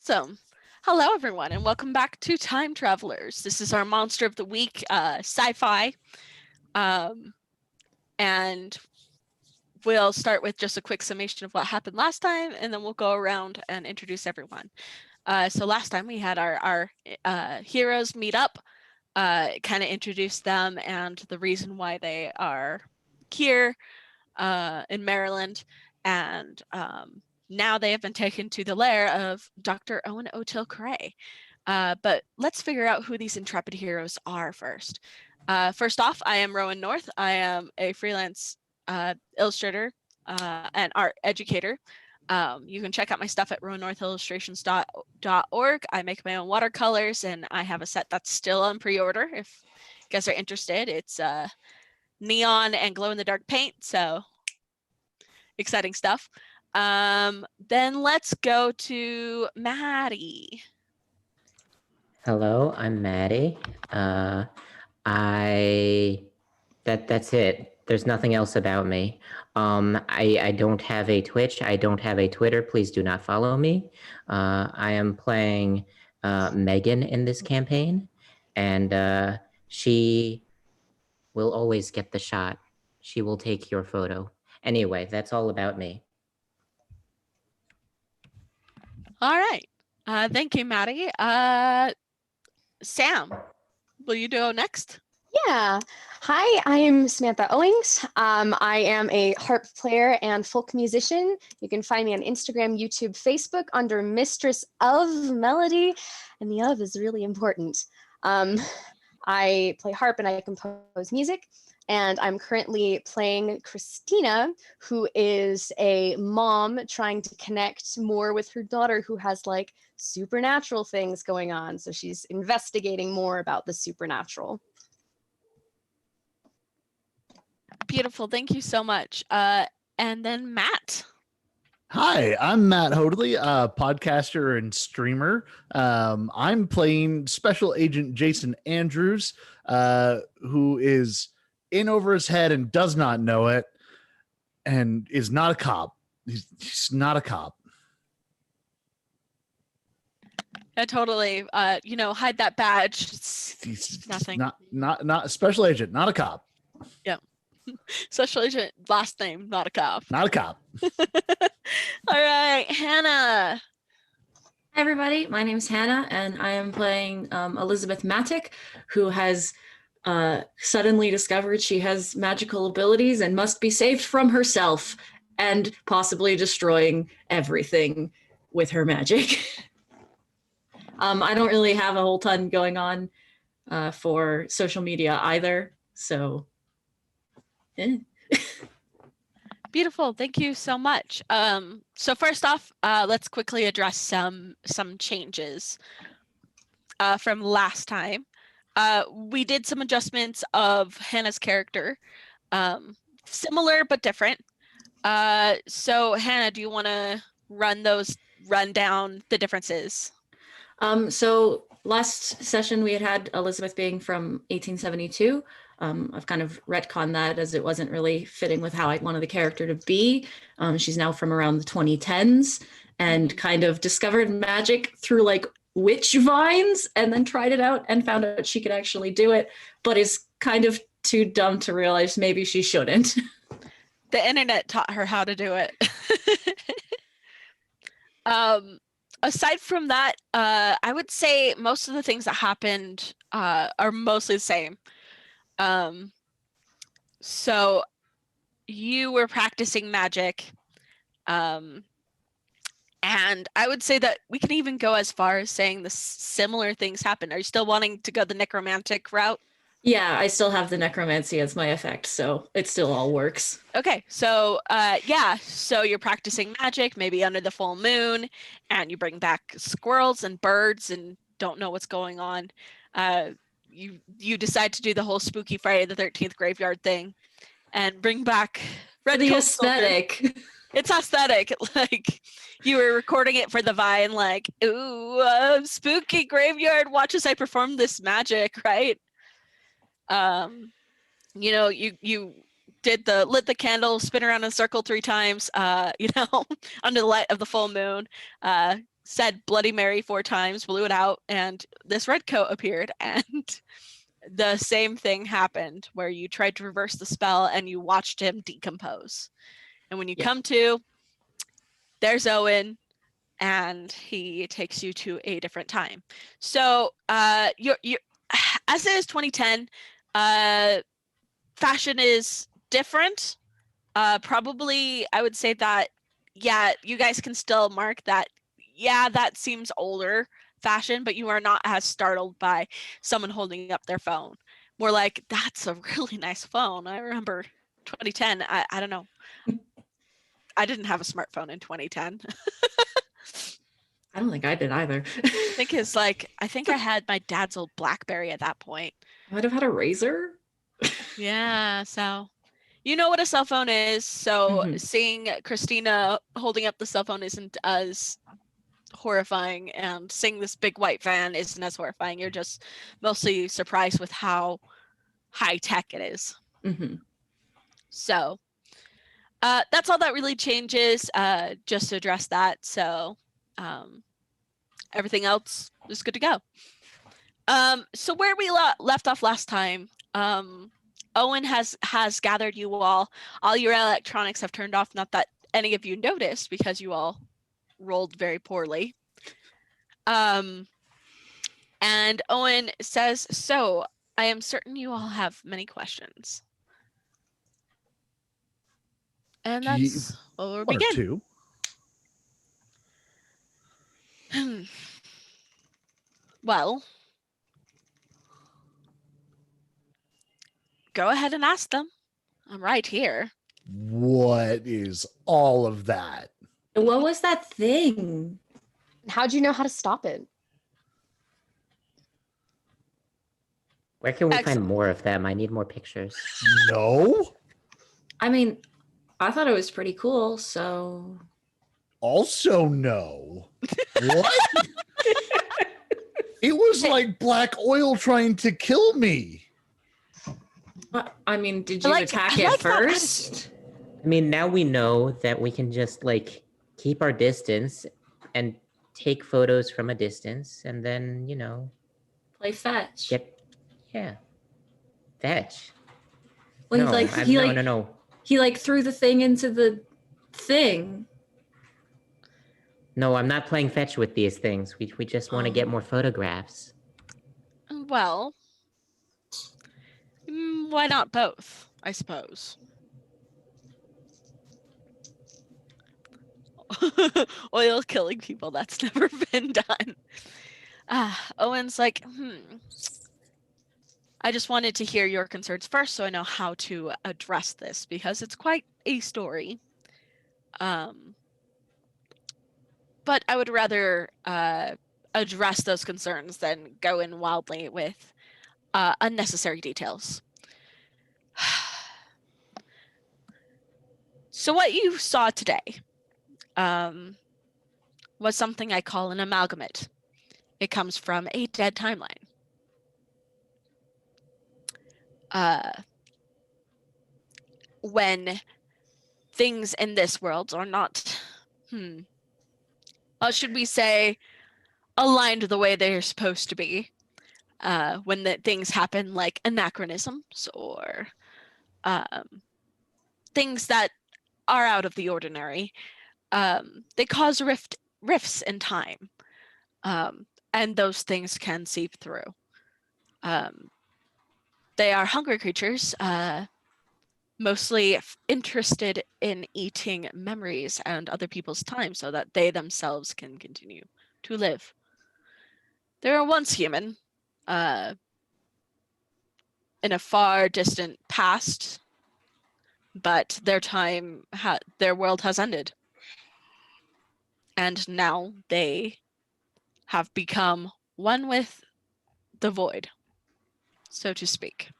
Awesome. Hello, everyone, and welcome back to Time Travelers. This is our Monster of the Week sci-fi. And we'll start with just a quick summation of what happened last time, and then we'll go around and introduce everyone. So last time we had our heroes meet up, kind of introduce them and the reason why they are here in Maryland. And now they have been taken to the lair of Dr. Owen O'Till Cray. But let's figure out who these intrepid heroes are first. First off, I am Rowan North. I am a freelance illustrator and art educator. You can check out my stuff at rowannorthillustrations.org. I make my own watercolors, and I have a set that's still on pre-order if you guys are interested. It's neon and glow-in-the-dark paint, so exciting stuff. Then let's go to Maddie. Hello, I'm Maddie. That's it. There's nothing else about me. I don't have a Twitch. I don't have a Twitter. Please do not follow me. I am playing Megan in this campaign, and she will always get the shot. She will take your photo. Anyway, that's all about me. All right. Thank you, Maddie. Sam, will you go next? Yeah. Hi, I'm Samantha Owings. I am a harp player and folk musician. You can find me on Instagram, YouTube, Facebook under Mistress of Melody, and the of is really important. I play harp and I compose music, and I'm currently playing Christina, who is a mom trying to connect more with her daughter who has like supernatural things going on. So she's investigating more about the supernatural. Beautiful. Thank you so much. And then Matt. Hi, I'm Matt Hoadley, podcaster and streamer. I'm playing Special Agent Jason Andrews, who is in over his head and does not know it, and is not a cop. He's not a cop. Yeah, totally. Hide that badge. It's nothing. Not a special agent, not a cop. Yeah. Special agent, last name, not a cop. Not a cop. All right, Hannah. Hi, everybody. My name's Hannah, and I am playing Elizabeth Matic, who has suddenly discovered she has magical abilities and must be saved from herself and possibly destroying everything with her magic. I don't really have a whole ton going on for social media either, so... Beautiful. Thank you so much. So first off, let's quickly address some changes from last time. We did some adjustments of Hannah's character, similar but different. So Hannah, do you want to run down the differences? So last session we had Elizabeth being from 1872. I've kind of retconned that as it wasn't really fitting with how I wanted the character to be. She's now from around the 2010s and kind of discovered magic through like witch vines and then tried it out and found out she could actually do it, but is kind of too dumb to realize maybe she shouldn't. The internet taught her how to do it. Aside from that, I would say most of the things that happened are mostly the same. So you were practicing magic, and I would say that we can even go as far as saying the similar things happen. Are you still wanting to go the necromantic route? Yeah, I still have the necromancy as my effect, so it still all works. Okay, so so you're practicing magic, maybe under the full moon, and you bring back squirrels and birds and don't know what's going on. You decide to do the whole spooky Friday the 13th graveyard thing and bring back red the coat aesthetic. soldier. It's aesthetic. Like you were recording it for the Vine, like, ooh, spooky graveyard, watch as I perform this magic, right? You did lit the candle, spin around in a circle 3 times, under the light of the full moon, said Bloody Mary 4 times, blew it out, and this red coat appeared, and the same thing happened where you tried to reverse the spell and you watched him decompose. And when you Yeah. come to, there's Owen, and he takes you to a different time. So you're as it is 2010, fashion is different. Probably I would say that, yeah, you guys can still mark that, yeah, that seems older fashion, but you are not as startled by someone holding up their phone. More like, that's a really nice phone. I remember 2010. I don't know. I didn't have a smartphone in 2010. I don't think I did either. I think I had my dad's old BlackBerry at that point. I might have had a razor. Yeah, so you know what a cell phone is. So Mhm. seeing Christina holding up the cell phone isn't as horrifying, and seeing this big white van isn't as horrifying. You're just mostly surprised with how high tech it is. Mhm. So that's all that really changes, just to address that. So everything else is good to go. So where we left off last time, Owen has gathered you all. All your electronics have turned off. Not that any of you noticed, because you all rolled very poorly. And Owen says, "So I am certain you all have many questions." And that's where we'll One or begin. two. Well, go ahead and ask them. I'm right here. What is all of that? What was that thing? How'd you know how to stop it? Where can we Excellent. find more of them? I need more pictures. No. I mean, I thought it was pretty cool, so Also, no. What? It was like black oil trying to kill me. I mean, did I you like- attack I it like that first? I mean, now we know that we can just like keep our distance and take photos from a distance and then, Play fetch. yeah, fetch. Well, No, no. he threw the thing into the thing. No, I'm not playing fetch with these things. We just want to get more photographs. Well, why not both, I suppose? Oil killing people, that's never been done. Owen's like, I just wanted to hear your concerns first so I know how to address this, because it's quite a story. But I would rather address those concerns than go in wildly with unnecessary details. So what you saw today was something I call an amalgamate. It comes from a dead timeline. When things in this world are not, should we say, aligned the way they're supposed to be, when things happen like anachronisms or things that are out of the ordinary, they cause rifts in time, and those things can seep through. They are hungry creatures, mostly interested in eating memories and other people's time so that they themselves can continue to live. They were once human, in a far distant past, but their world has ended. And now they have become one with the void, so to speak.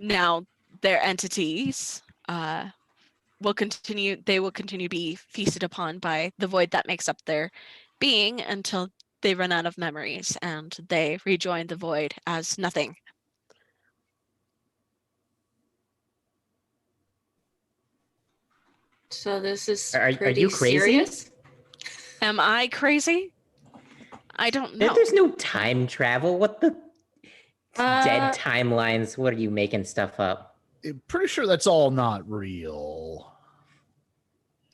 Now their entities will continue to be feasted upon by the void that makes up their being until they run out of memories and they rejoin the void as nothing. So this is Are pretty you crazy? serious. Am I crazy? I don't know. There's no time travel. What the dead Uh, timelines? What are you making stuff up? I'm pretty sure that's all not real.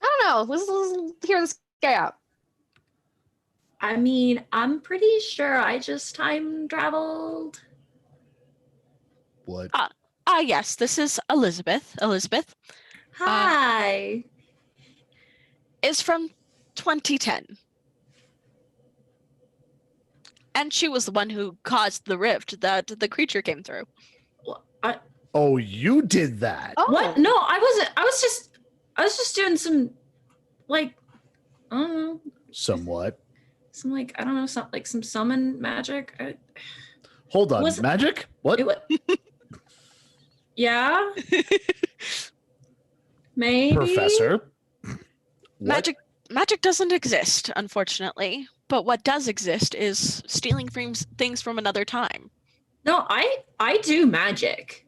I don't know. Let's hear this guy out. I mean, I'm pretty sure I just time traveled. What? Yes, this is Elizabeth. Elizabeth Hi. is from 2010. And she was the one who caused the rift that the creature came through. Oh, you did that. Oh, What? No, I wasn't. I was just doing some, like, I don't know, Somewhat. some like I don't know, some summon magic. Hold on. Was- Magic? What? It was. Yeah. Maybe. Professor? What? Magic doesn't exist, unfortunately. But what does exist is stealing things from another time. No, I do magic.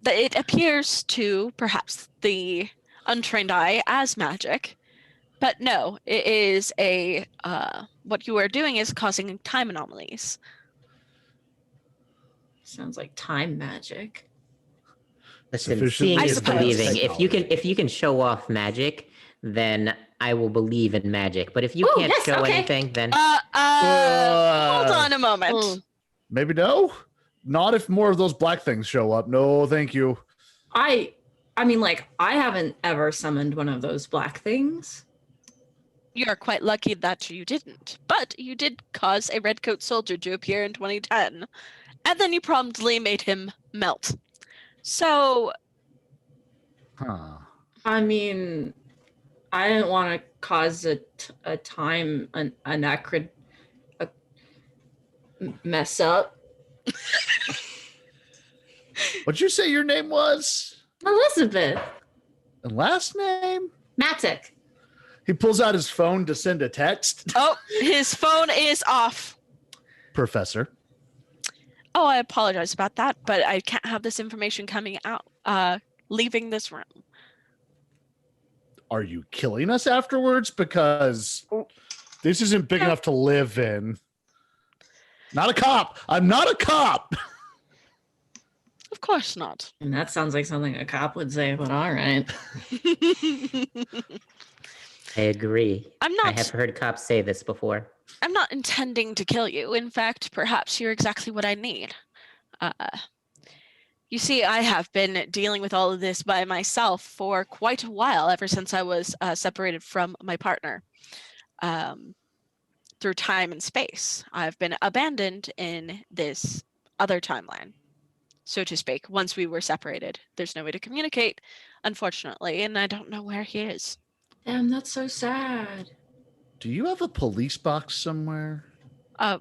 It appears to perhaps the untrained eye as magic, but no, it is a what you are doing is causing time anomalies. Sounds like time magic. Listen, Sufficiently seeing I is suppose. believing. technology. If you can show off magic, then I will believe in magic. But if you Ooh, can't yes, show okay. anything, then Hold on a moment. Mm. Maybe no? Not if more of those black things show up. No, thank you. I mean, like, I haven't ever summoned one of those black things. You're quite lucky that you didn't, but you did cause a redcoat soldier to appear in 2010, and then you promptly made him melt. So, Huh. I mean, I didn't want to cause a time mess up. What'd you say your name was? Elizabeth And last name? Matic. He pulls out his phone to send a text. oh, his phone is off. Professor. Oh, I apologize about that, but I can't have this information coming out, leaving this room. Are you killing us afterwards? Because this isn't big enough to live in. Not a cop. I'm not a cop. Of course not. And that sounds like something a cop would say, but all right. I agree. I'm I not have heard cops say this before. I'm not intending to kill you. In fact, perhaps you're exactly what I need. You see, I have been dealing with all of this by myself for quite a while, ever since I was separated from my partner. Through time and space, I've been abandoned in this other timeline, so to speak. Once we were separated, there's no way to communicate, unfortunately, and I don't know where he is. Damn, that's so sad. Do you have a police box somewhere? I'm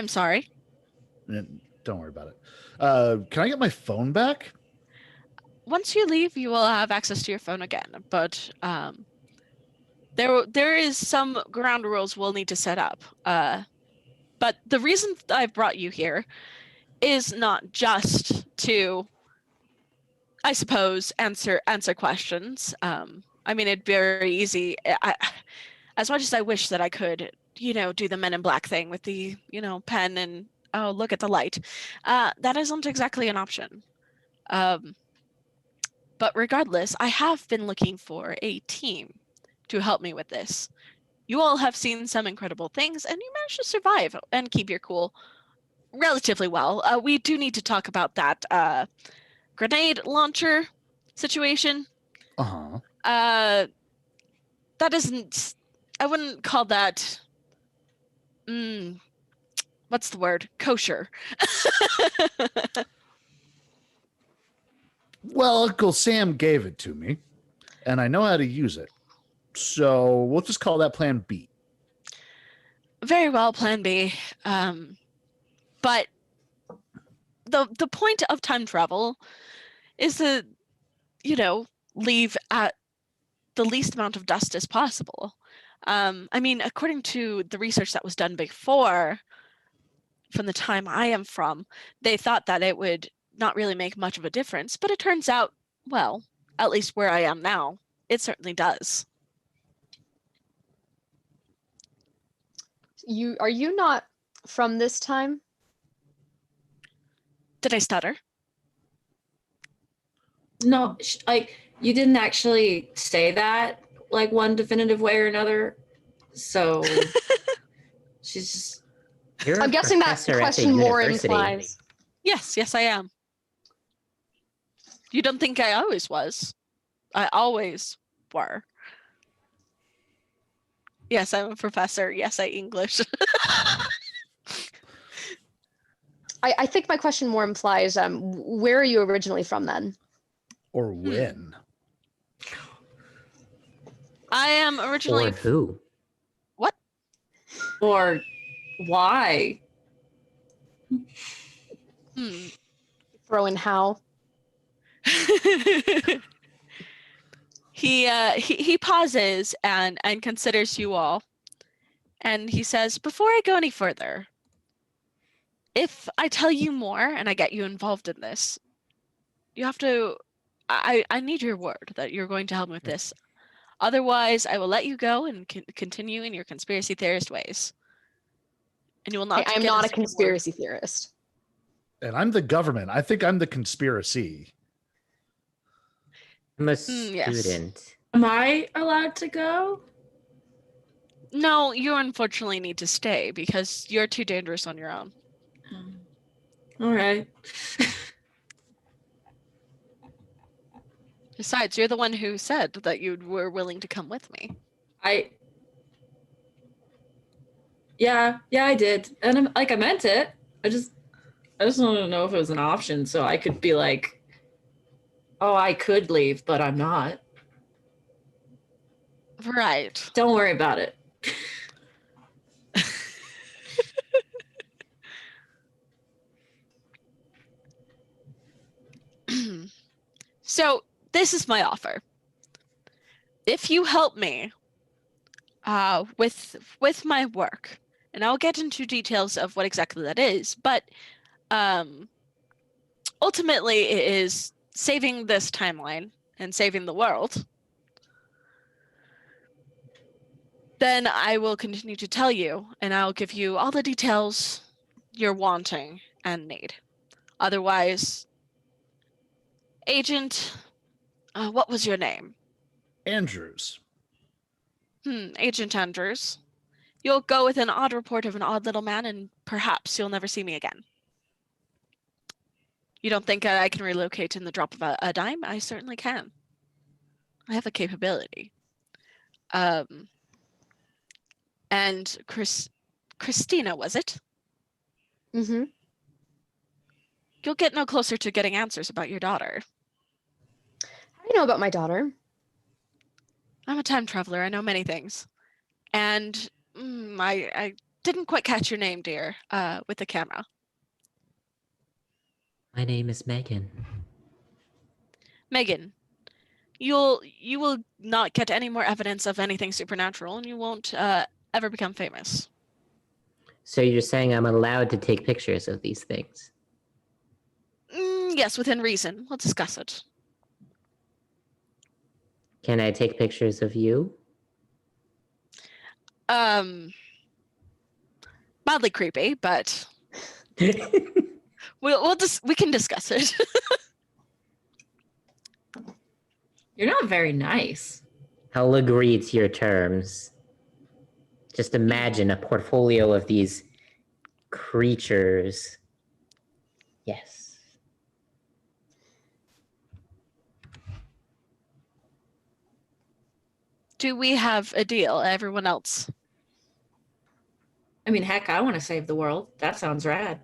sorry. Don't worry about it. Can I get my phone back? Once you leave, you will have access to your phone again, but there is some ground rules we'll need to set up. But the reason I've brought you here is not just to, I suppose, answer questions. I mean, it'd be very easy. As much as I wish that I could, do the Men in Black thing with the, pen and, oh, look at the light. That isn't exactly an option. But regardless, I have been looking for a team to help me with this. You all have seen some incredible things, and you managed to survive and keep your cool relatively well. We do need to talk about that grenade launcher situation. Uh-huh. That isn't, I wouldn't call that, what's the word? Kosher. Well, Uncle Sam gave it to me, and I know how to use it. So we'll just call that Plan B. Very well, Plan B. But the point of time travel is to, leave at the least amount of dust as possible. I mean, according to the research that was done before, from the time I am from, they thought that it would not really make much of a difference, but it turns out, well, at least where I am now, it certainly does. Are you not from this time? Did I stutter? No, like you didn't actually say that like one definitive way or another. So she's just You're I'm a guessing that professor at the question more university. implies. Yes, I am. You don't think I always was? I always were. Yes, I'm a professor. Yes, I English. I think my question more implies where are you originally from then? Or when? I am originally Or who? what? or why? Hmm. Throw in how? He pauses and considers you all, and he says, "Before I go any further, if I tell you more and I get you involved in this, you have to. I need your word that you're going to help me with this. Otherwise, I will let you go and continue in your conspiracy theorist ways, and you will not. Hey, I'm get not a second word." conspiracy theorist. And I'm the government. I think I'm the conspiracy. I'm a yes. student. Am I allowed to go? No, you unfortunately need to stay because you're too dangerous on your own. All right. Besides, you're the one who said that you were willing to come with me. Yeah, I did. And I meant it. I just wanted to know if it was an option so I could be like, oh, I could leave, but I'm not. Right. Don't worry about it. So this is my offer. If you help me with my work, and I'll get into details of what exactly that is, but ultimately it is saving this timeline and saving the world. Then I will continue to tell you, and I'll give you all the details you're wanting and need. Otherwise, Agent, what was your name? Andrews. Agent Andrews. You'll go with an odd report of an odd little man, and perhaps you'll never see me again. You don't think I can relocate in the drop of a dime? I certainly can. I have a capability. And Christina, was it? Mm-hmm. You'll get no closer to getting answers about your daughter. How do you know about my daughter? I'm a time traveler. I know many things. And I didn't quite catch your name, dear, with the camera. My name is Megan. Megan, you will not get any more evidence of anything supernatural, and you won't ever become famous. So you're saying I'm allowed to take pictures of these things? Yes, within reason. We'll discuss it. Can I take pictures of you? Mildly creepy, but we can discuss it. You're not very nice. I'll agree to your terms. Just imagine a portfolio of these creatures. Yes. Do we have a deal? Everyone else. I mean, heck, I want to save the world. That sounds rad.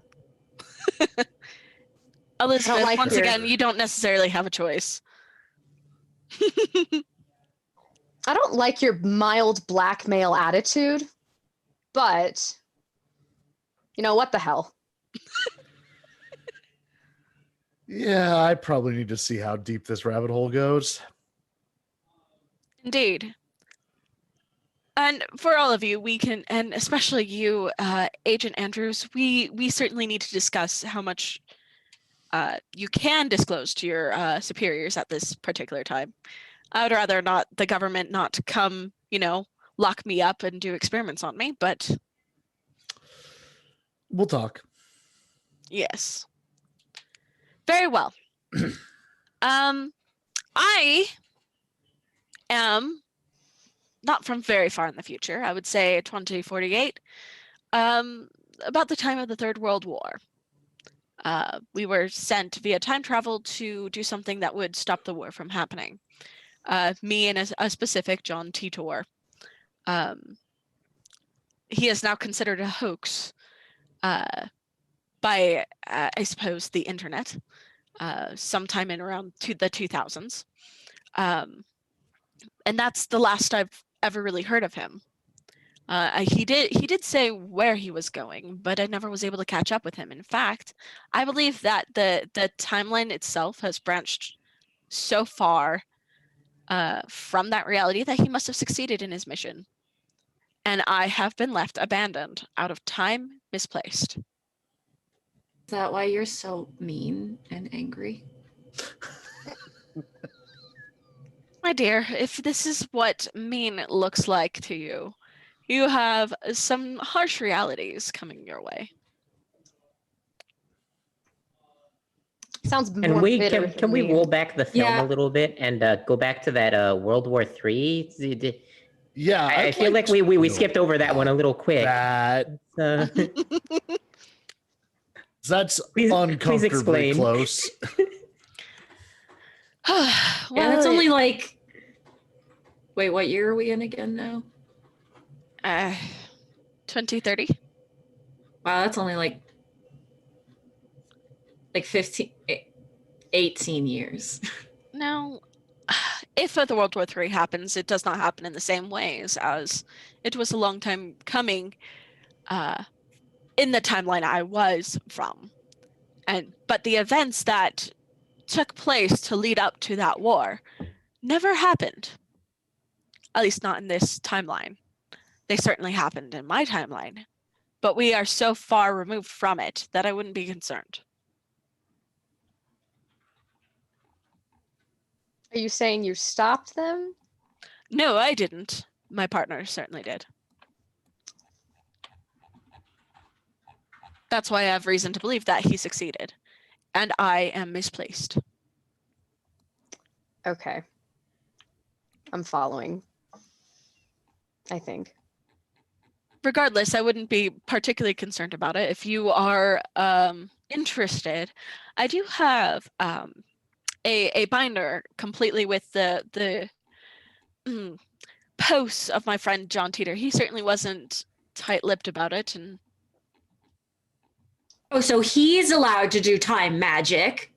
Elizabeth, like once your- again, you don't necessarily have a choice. I don't like your mild blackmail attitude, but you know what the hell? Yeah, I probably need to see how deep this rabbit hole goes. Indeed. And for all of you, we can, and especially you, Agent Andrews, we certainly need to discuss how much you can disclose to your superiors at this particular time. I would rather not the government not come, lock me up and do experiments on me, but We'll talk. yes. Very well. I am not from very far in the future. I would say 2048, about the time of the Third World War. We were sent via time travel to do something that would stop the war from happening. Me and a specific John Titor. He is now considered a hoax by, I suppose, the internet, sometime in around the 2000s. And that's the last I've ever really heard of him. He did say where he was going, but I never was able to catch up with him. In fact, I believe that the timeline itself has branched so far from that reality that he must have succeeded in his mission. And I have been left abandoned out of time misplaced. Is that why you're so mean and angry? My dear, if this is what mean looks like to you, you have some harsh realities coming your way. Sounds more Can we bitter can than we mean. roll back the film Yeah. a little bit and go back to that World War III? Yeah, I I'd feel like we to skipped over that one a little quick. That that's Please uncomfortably explain. close. Well, Yeah, that's only like. Wait, what year are we in again now? 2030. Wow, that's only like 18 years. Now, if the World War III happens, it does not happen in the same ways as it was a long time coming in the timeline I was from. But the events that took place to lead up to that war never happened. At least not in this timeline. They certainly happened in my timeline, but we are so far removed from it that I wouldn't be concerned. Are you saying you stopped them? No, I didn't. My partner certainly did. That's why I have reason to believe that he succeeded, and I am misplaced. Okay. I'm following. I think. Regardless, I wouldn't be particularly concerned about it. If you are interested, I do have a binder completely with the posts of my friend John Teeter. He certainly wasn't tight-lipped about it, and Oh, so he's allowed to do time magic.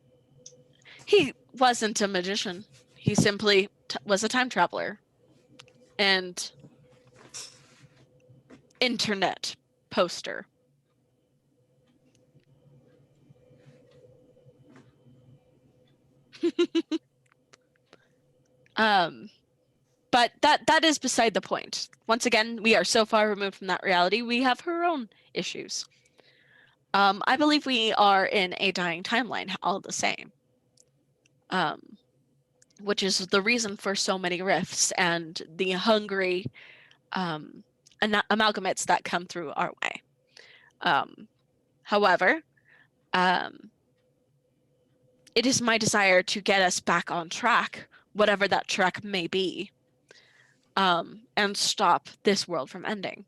he wasn't a magician. He simply was a time traveler and internet poster. But that is beside the point. Once again, we are so far removed from that reality, we have her own issues. I believe we are in a dying timeline all the same, which is the reason for so many rifts and the hungry amalgamates that come through our way. However, it is my desire to get us back on track, whatever that track may be, and stop this world from ending.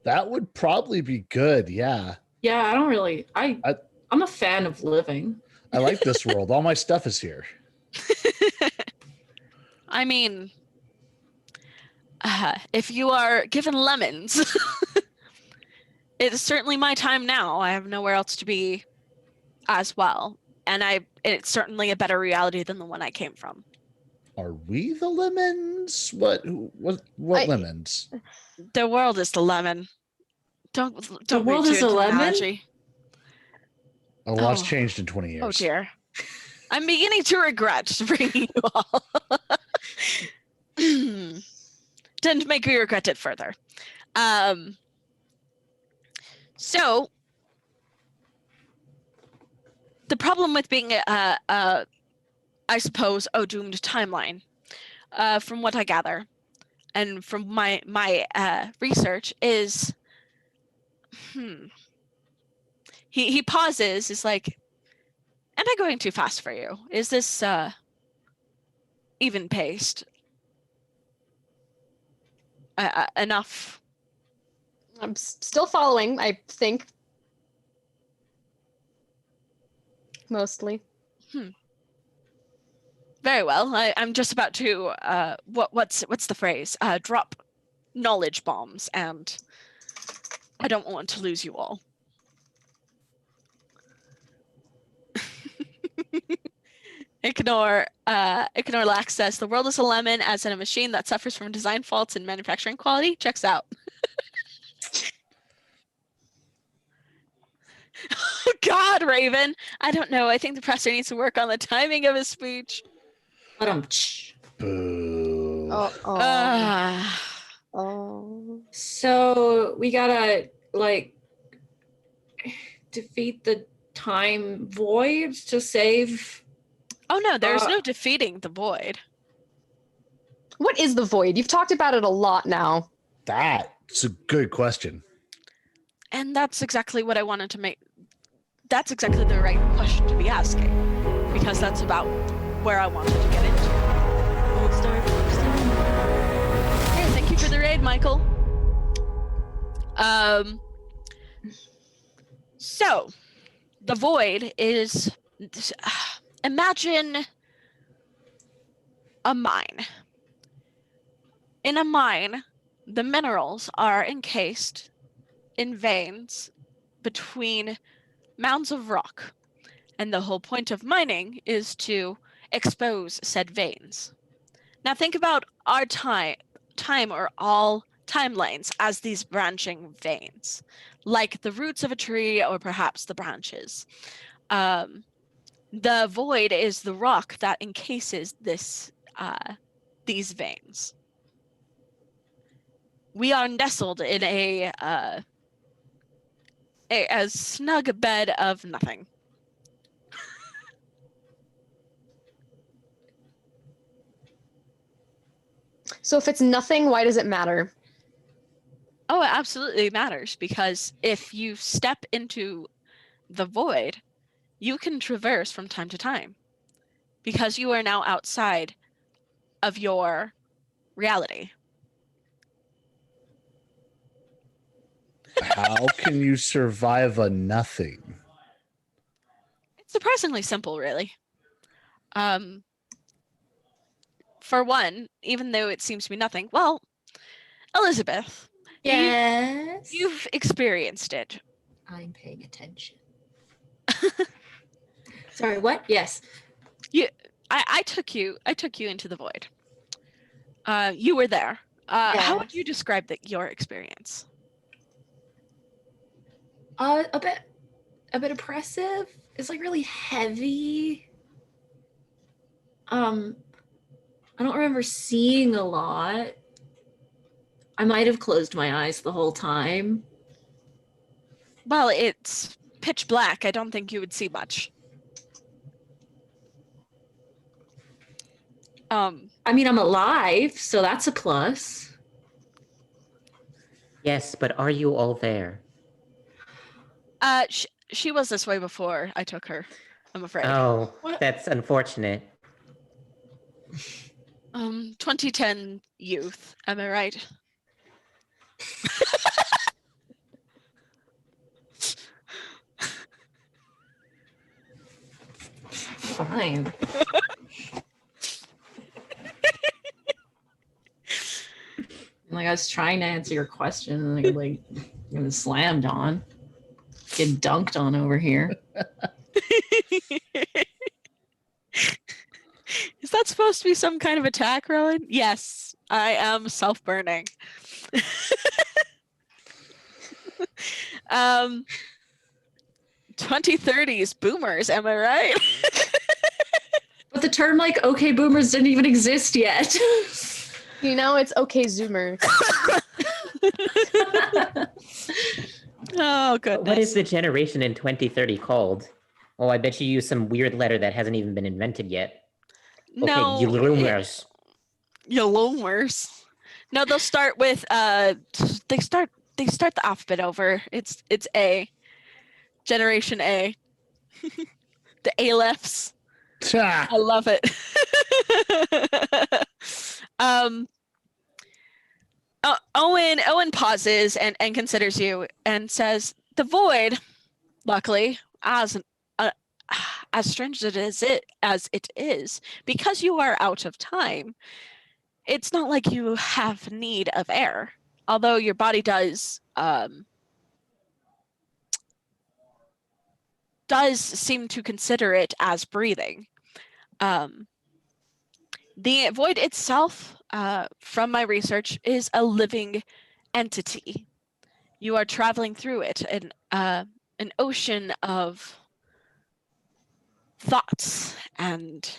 That would probably be good. Yeah. Yeah, I don't really. I'm a fan of living. I like this world. All my stuff is here. I mean, if you are given lemons, it's certainly my time now. I have nowhere else to be as well. And it's certainly a better reality than the one I came from. Are we the lemons? What lemons? The world is the lemon. Don't world read is too the into the lemon? analogy. A lot's Oh. changed in 20 years. Oh dear. I'm beginning to regret bringing you all. and make you regret it further. So the problem with being I suppose, doomed timeline, from what I gather, and from my research, is he pauses, is like, am I going too fast for you? Is this even paced? Enough? I'm still following, I think. Mostly. Very well. I'm just about to what's the phrase? Drop knowledge bombs, and I don't want to lose you all. Ignore Lax says the world is a lemon, as in a machine that suffers from design faults in manufacturing quality. Checks out. Oh God, Raven. I don't know. I think the presser needs to work on the timing of his speech. Boo. Oh. So we gotta defeat the time void to save. Oh no, there's no defeating the void. What is the void? You've talked about it a lot now. That's a good question. And that's exactly what I wanted to make. That's exactly the right question to be asking, because that's about where I wanted to get into. Hey, thank you for the raid, Michael. So the void is, imagine a mine. In a mine, the minerals are encased in veins between mounds of rock, and the whole point of mining is to expose said veins. Now think about our time or all timelines as these branching veins, like the roots of a tree or perhaps the branches. The void is the rock that encases these veins. We are nestled in a snug bed of nothing. So if it's nothing, why does it matter? Oh, it absolutely matters, because if you step into the void, you can traverse from time to time, because you are now outside of your reality. How can you survive a nothing? It's surprisingly simple, really. For one, even though it seems to be nothing, well, Elizabeth, Yes. you've experienced it. I'm paying attention. Sorry, what? Yes. I took you into the void. You were there. How would you describe your experience? A bit oppressive. It's really heavy. I don't remember seeing a lot. I might have closed my eyes the whole time. Well, it's pitch black. I don't think you would see much. I mean, I'm alive, so that's a plus. Yes, but are you all there? She was this way before I took her, I'm afraid. Oh, What? that's unfortunate. 2010 youth, am I right? Fine. I was trying to answer your question, and I got slammed on, get dunked on over here. Is that supposed to be some kind of attack, Rowan? Yes, I am self-burning. 2030s boomers, am I right? But the term okay boomers didn't even exist yet. It's okay, Zoomer. Oh goodness. What is the generation in 2030 called? Oh, I bet you use some weird letter that hasn't even been invented yet. No, Okay, Yulumers. Yolomers. No, they'll start with they start the alphabet over. It's A. Generation A. The Alephs. Ah, I love it. um Owen pauses and considers you and says, "The void, luckily, uh, as strange as it is, because you are out of time, it's not like you have need of air. Although your body does seem to consider it as breathing. The void itself, from my research, is a living entity. You are traveling through it, an ocean of thoughts and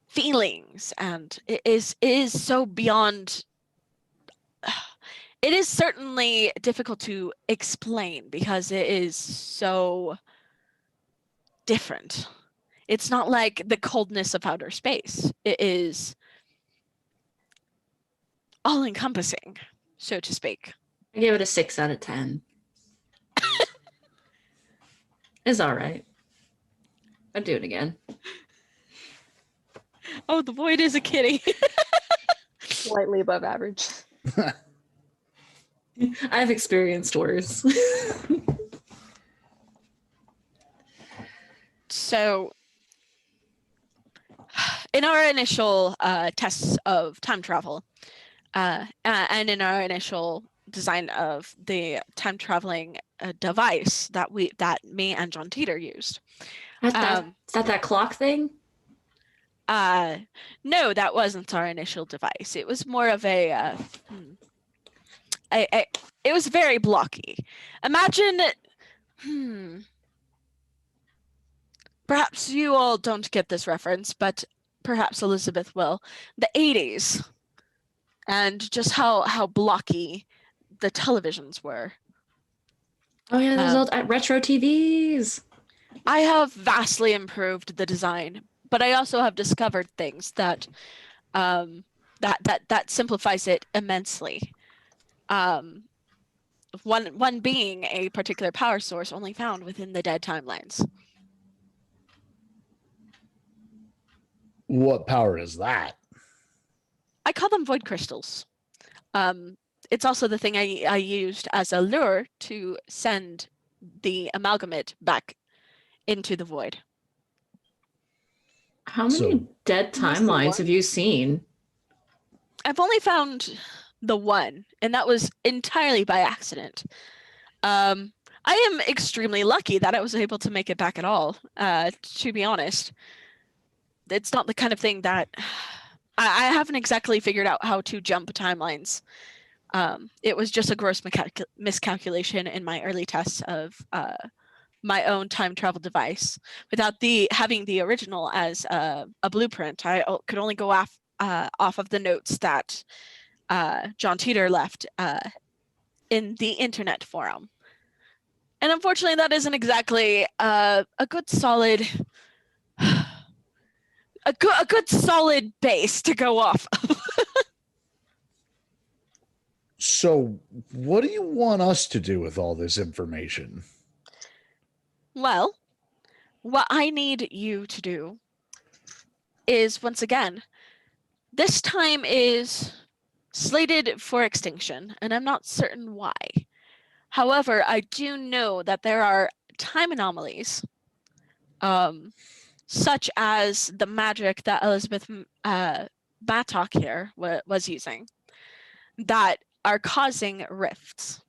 feelings, and it is so beyond. It is certainly difficult to explain because it is so different. It's not like the coldness of outer space. It is all encompassing, so to speak. I gave it a 6 out of 10. It's all right. I'd do it again. Oh, the void is a kitty. Slightly above average. I've experienced worse. So, in our initial tests of time travel, and in our initial design of the time traveling device that me and John Teeter used, Is that clock thing? no, that wasn't our initial device. It was more of it was very blocky. Imagine, perhaps you all don't get this reference, but perhaps Elizabeth will. The 80s, and just how blocky the televisions were. Oh yeah, those old retro TVs. I have vastly improved the design, but I also have discovered things that that simplifies it immensely. One being a particular power source only found within the dead timelines. what power is that? I call them void crystals. It's also the thing I used as a lure to send the amalgamate back into the void. How many So- dead timelines have you seen? I've only found the one, and that was entirely by accident. I am extremely lucky that I was able to make it back at all, to be honest. It's not the kind of thing that I haven't exactly figured out how to jump timelines. It was just a gross miscalculation in my early tests of my own time travel device. Without having the original as a blueprint, I could only go off of the notes that John Teeter left in the internet forum. And unfortunately, that isn't exactly a good solid a good solid base to go off of. So, what do you want us to do with all this information? Well, what I need you to do is, once again, this time is slated for extinction, and I'm not certain why. However, I do know that there are time anomalies, such as the magic that Elizabeth Mattock here was using, that are causing rifts.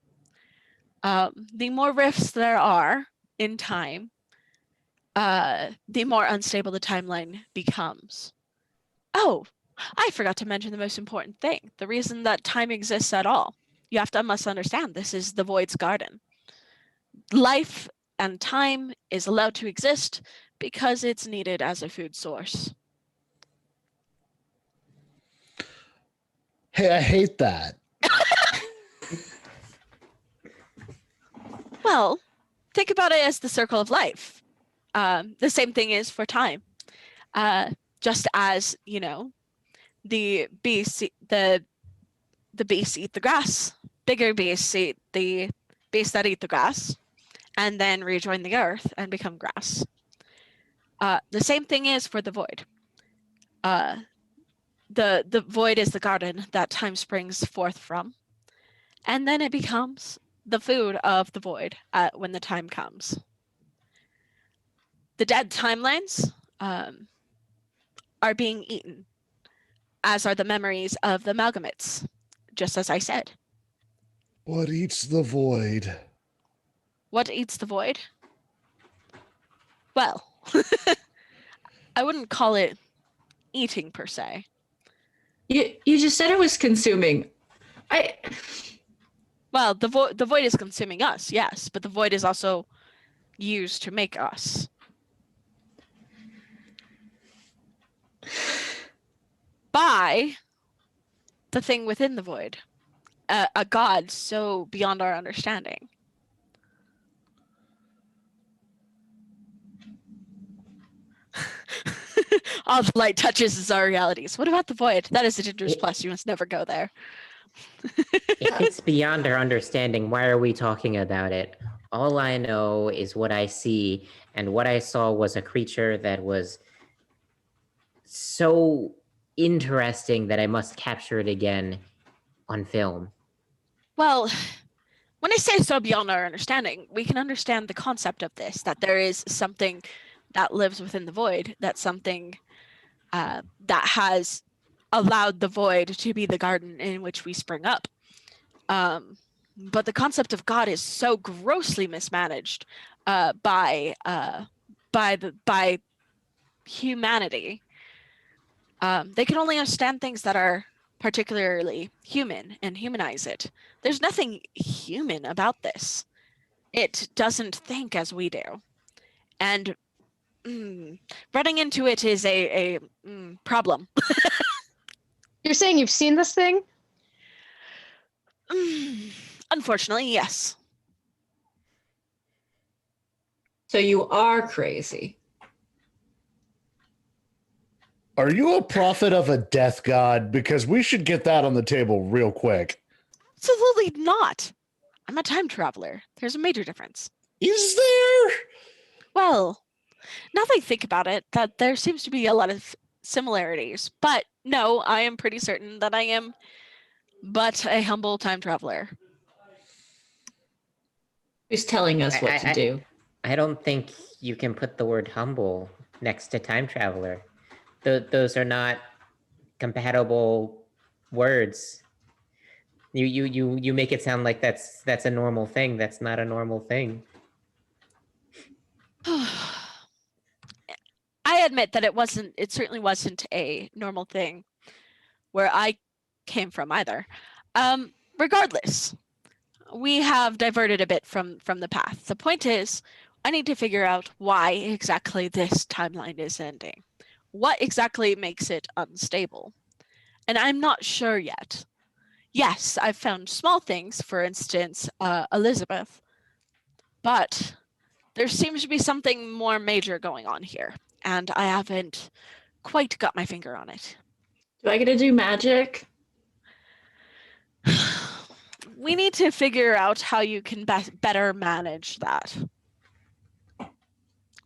The more rifts there are in time, the more unstable the timeline becomes. Oh, I forgot to mention the most important thing. The reason that time exists at all. You must understand, this is the Void's garden. Life and time is allowed to exist because it's needed as a food source. Hey, I hate that. Well, think about it as the circle of life. The same thing is for time. Just as, you know, the beasts, the beasts eat the grass, bigger beasts eat the beasts that eat the grass, and then rejoin the earth and become grass. The same thing is for the void. The void is the garden that time springs forth from, and then it becomes the food of the void when the time comes. The dead timelines are being eaten, as are the memories of the amalgamates, just as I said. What eats the void? What eats the void? Well, I wouldn't call it eating per se. You just said it was consuming. Well, the void is consuming us, yes, but the void is also used to make us. By the thing within the void, a god so beyond our understanding. All the light touches is our realities. What about the void? That is a Ginger's Plus. You must never go there. If it's beyond our understanding, why are we talking about it? All I know is what I see, and what I saw was a creature that was so interesting that I must capture it again on film. Well, when I say so beyond our understanding, we can understand the concept of this, that there is something that lives within the void, that's something that has allowed the void to be the garden in which we spring up. But the concept of God is so grossly mismanaged by humanity. They can only understand things that are particularly human and humanize it. There's nothing human about this. It doesn't think as we do. And running into it is a problem. You're saying you've seen this thing? Unfortunately, yes. So you are crazy. Are you a prophet of a death god? Because we should get that on the table real quick. Absolutely not. I'm a time traveler. There's a major difference. Is there? Well, now that I think about it, that there seems to be a lot of similarities. But no, I am pretty certain that I am but a humble time traveler. Who's telling us what to do? I don't think you can put the word humble next to time traveler. Those are not compatible words. You make it sound like that's a normal thing. That's not a normal thing. I admit that it certainly wasn't a normal thing where I came from either. Regardless, we have diverted a bit from the path. The point is, I need to figure out why exactly this timeline is ending. What exactly makes it unstable? And I'm not sure yet. Yes, I've found small things, for instance, Elizabeth, but there seems to be something more major going on here, and I haven't quite got my finger on it. Do I get to do magic? We need to figure out how you can better manage that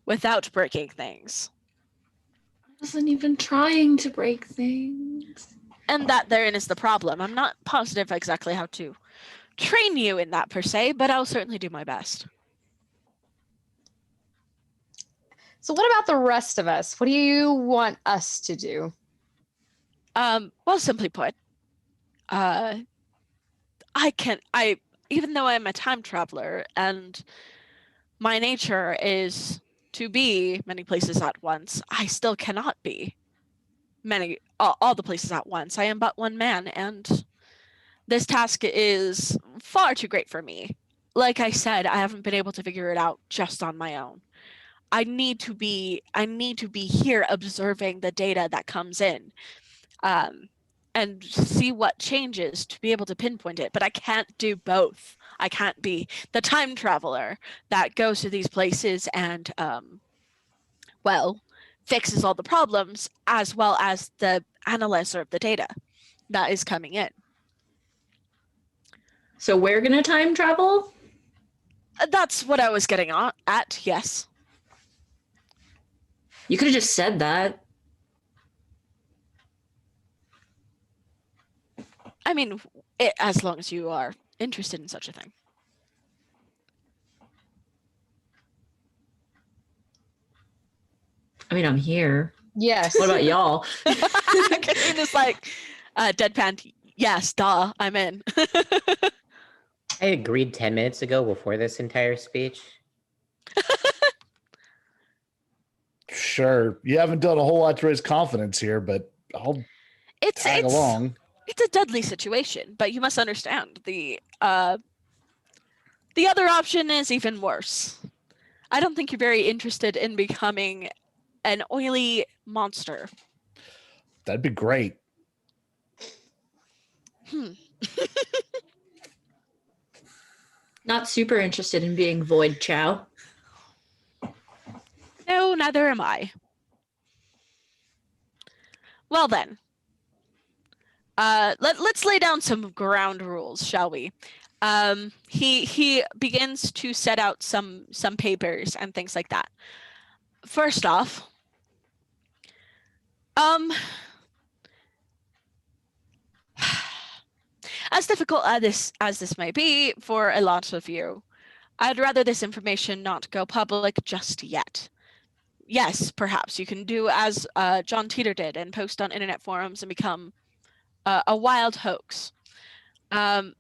without breaking things. I wasn't even trying to break things. And that therein is the problem. I'm not positive exactly how to train you in that per se, but I'll certainly do my best. So what about the rest of us? What do you want us to do? Well, simply put, even though I'm a time traveler and my nature is to be many places at once, I still cannot be all the places at once. I am but one man, and this task is far too great for me. Like I said, I haven't been able to figure it out just on my own. I need to be here observing the data that comes in. and see what changes to be able to pinpoint it. But I can't do both. I can't be the time traveler that goes to these places and, well, fixes all the problems, as well as the analyzer of the data that is coming in. So we're gonna time travel? That's what I was getting at, yes. You could have just said that. I mean, as long as you are interested in such a thing. I mean, I'm here. Yes. What about y'all? Katrine is like, deadpan, yes, duh, I'm in. I agreed 10 minutes ago before this entire speech. Sure, you haven't done a whole lot to raise confidence here, but I'll tag along. It's a deadly situation, but you must understand the other option is even worse. I don't think you're very interested in becoming an oily monster. That'd be great. Not super interested in being Void Chow. No, neither am I. Well then, let's lay down some ground rules, shall we? He begins to set out some papers and things like that. First off, as difficult as this may be for a lot of you, I'd rather this information not go public just yet. Yes, perhaps you can do as John Teeter did and post on internet forums and become a wild hoax. But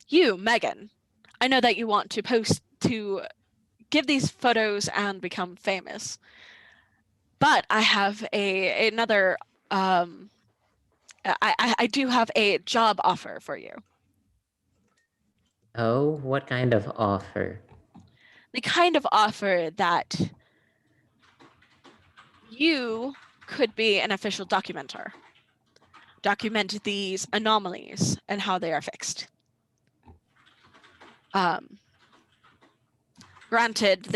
you, Megan, I know that you want to post to give these photos and become famous. But I have another. I do have a job offer for you. Oh, what kind of offer? The kind of offer that you could be an official documenter. Document these anomalies and how they are fixed. Granted,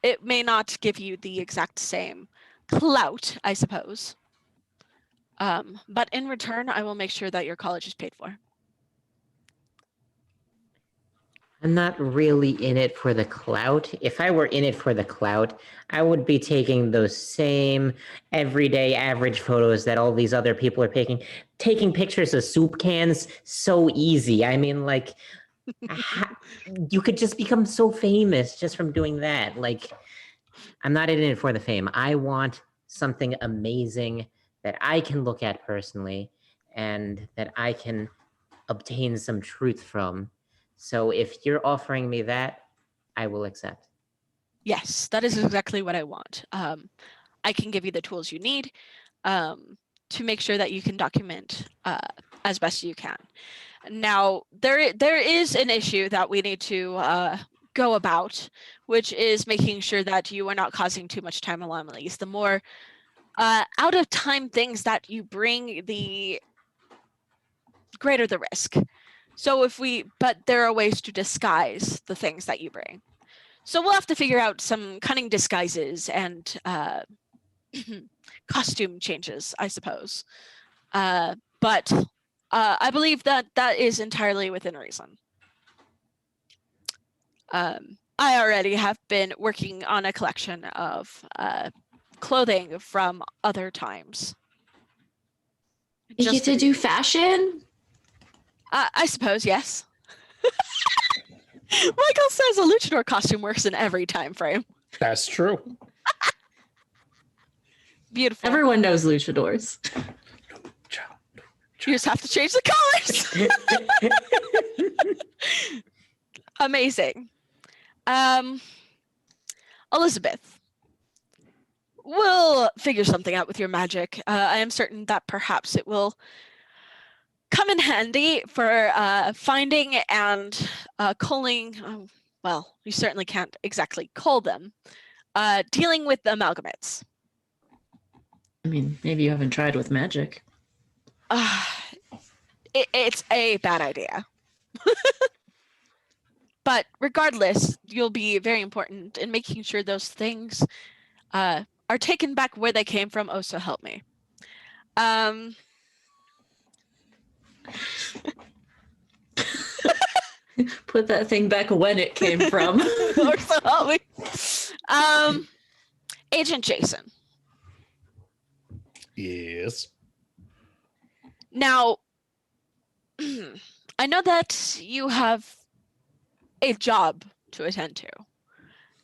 it may not give you the exact same clout, I suppose. But in return, I will make sure that your college is paid for. I'm not really in it for the clout. If I were in it for the clout, I would be taking those same everyday average photos that all these other people are taking pictures of soup cans so easy. I mean, like, you could just become so famous just from doing that. Like, I'm not in it for the fame. I want something amazing that I can look at personally and that I can obtain some truth from. So if you're offering me that, I will accept. Yes, that is exactly what I want. I can give you the tools you need to make sure that you can document as best you can. Now, there is an issue that we need to go about, which is making sure that you are not causing too much time anomalies. The more out of time things that you bring, the greater the risk. So but there are ways to disguise the things that you bring. So we'll have to figure out some cunning disguises and costume changes, I suppose. But I believe that is entirely within reason. I already have been working on a collection of clothing from other times. You get to do fashion? I suppose, yes. Michael says a luchador costume works in every time frame. That's true. Beautiful. Everyone knows luchadors. You just have to change the colors. Amazing. Elizabeth, we'll figure something out with your magic. I am certain that perhaps it will come in handy for finding and culling, well, you certainly can't exactly cull them, dealing with the amalgamates. I mean, maybe you haven't tried with magic. It's a bad idea. But regardless, you'll be very important in making sure those things are taken back where they came from. Oh, so help me. Put that thing back when it came from. Or so help me. Agent Jason. Yes. Now, I know that you have a job to attend to,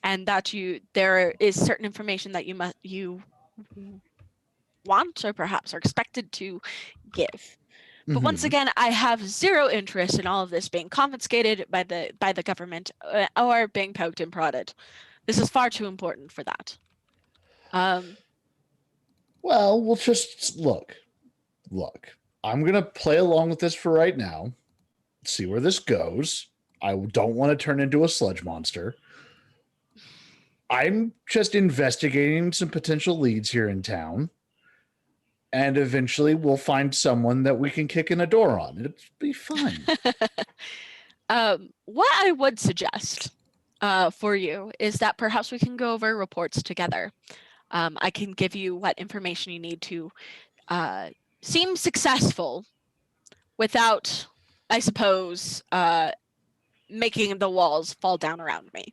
and that there is certain information that you want or perhaps are expected to give. But once Mhm. again, I have zero interest in all of this being confiscated by the government or being poked and prodded. This is far too important for that. Well, we'll just look. Look, I'm going to play along with this for right now, see where this goes. I don't want to turn into a sludge monster. I'm just investigating some potential leads here in town. And eventually we'll find someone that we can kick in a door on. It'll be fun. What I would suggest for you is that perhaps we can go over reports together. I can give you what information you need to seem successful without, I suppose, making the walls fall down around me.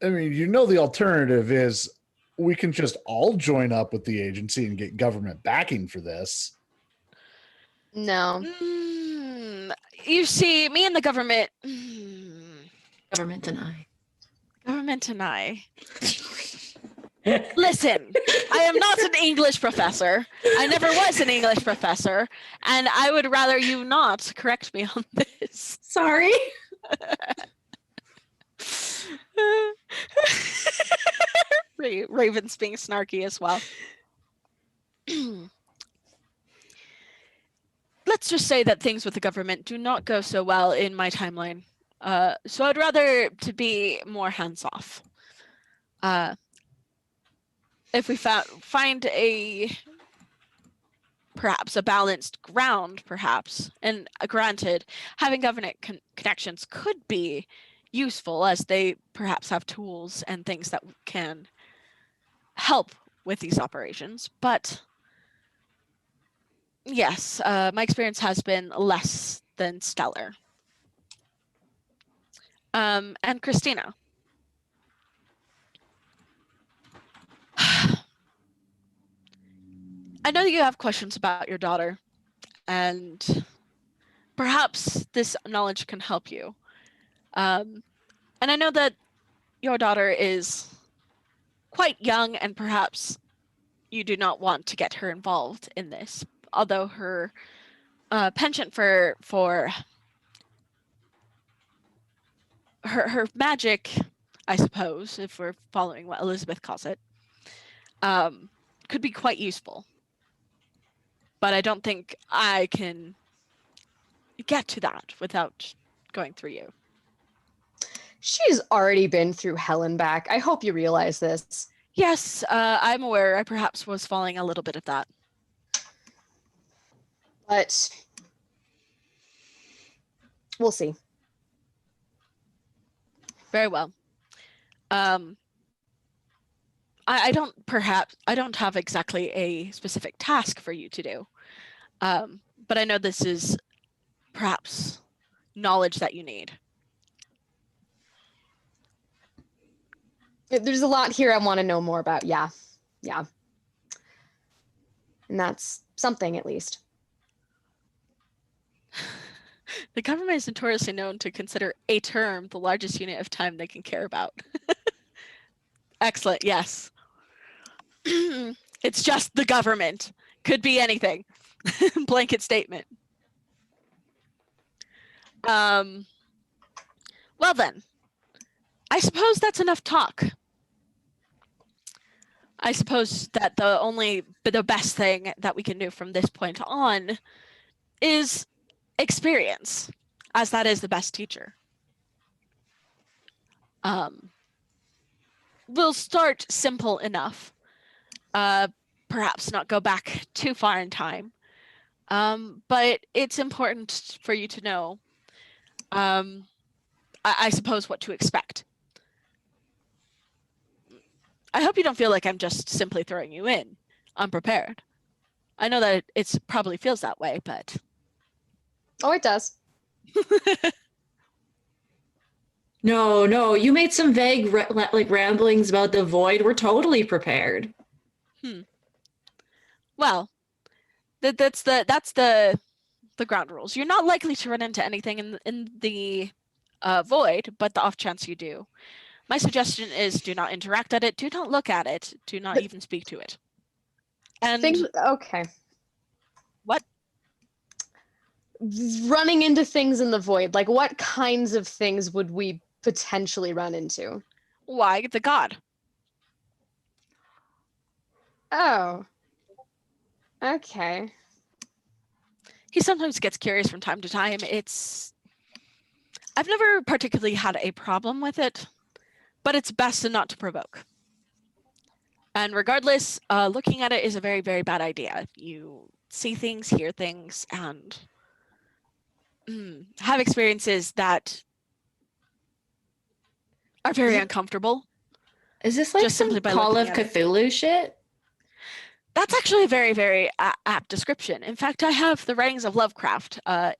I mean, you know, the alternative is we can just all join up with the agency and get government backing for this. No. You see, me and the government, Government and I. government and I. Listen, I am not an English professor. I never was an English professor, and I would rather you not correct me on this. Sorry. Raven's being snarky as well. Let's just say that things with the government do not go so well in my timeline. So I'd rather to be more hands-off. If we find perhaps a balanced ground, perhaps, and granted, having government connections could be useful as they perhaps have tools and things that can help with these operations, but yes, my experience has been less than stellar. And Christina. I know that you have questions about your daughter, and perhaps this knowledge can help you. And I know that your daughter is quite young, and perhaps you do not want to get her involved in this, although her penchant for her magic, I suppose, if we're following what Elizabeth calls it, could be quite useful. But I don't think I can get to that without going through you. She's already been through hell and back. I hope you realize this. Yes, I'm aware I perhaps was following a little bit of that. But we'll see. Very well. I don't have exactly a specific task for you to do. But I know this is perhaps knowledge that you need. There's a lot here I want to know more about. Yeah. And that's something, at least. The government is notoriously known to consider a term the largest unit of time they can care about. Excellent, yes. It's just the government. Could be anything. Blanket statement. Well then, I suppose that's enough talk. I suppose that the best thing that we can do from this point on is experience, as that is the best teacher. We'll start simple enough. perhaps not go back too far in time. But it's important for you to know, I suppose, what to expect. I hope you don't feel like I'm just simply throwing you in unprepared. I know that it probably feels that way, but Oh, it does. No, you made some vague like ramblings about the void. We're totally prepared. well, that's the ground rules. You're not likely to run into anything in the void, but the off chance you do, my suggestion is do not interact at it, do not look at it, do not even speak to it. And Okay. what? Running into things in the void, like what kinds of things would we potentially run into? Why the god? Oh. Okay. He sometimes gets curious from time to time. I've never particularly had a problem with it, but it's best not to provoke. And regardless, looking at it is a very, very bad idea. You see things, hear things, and have experiences that are very uncomfortable. Is this like Just some simply by Call of looking at it. Cthulhu shit? That's actually a very, very apt description. In fact, I have the writings of Lovecraft. I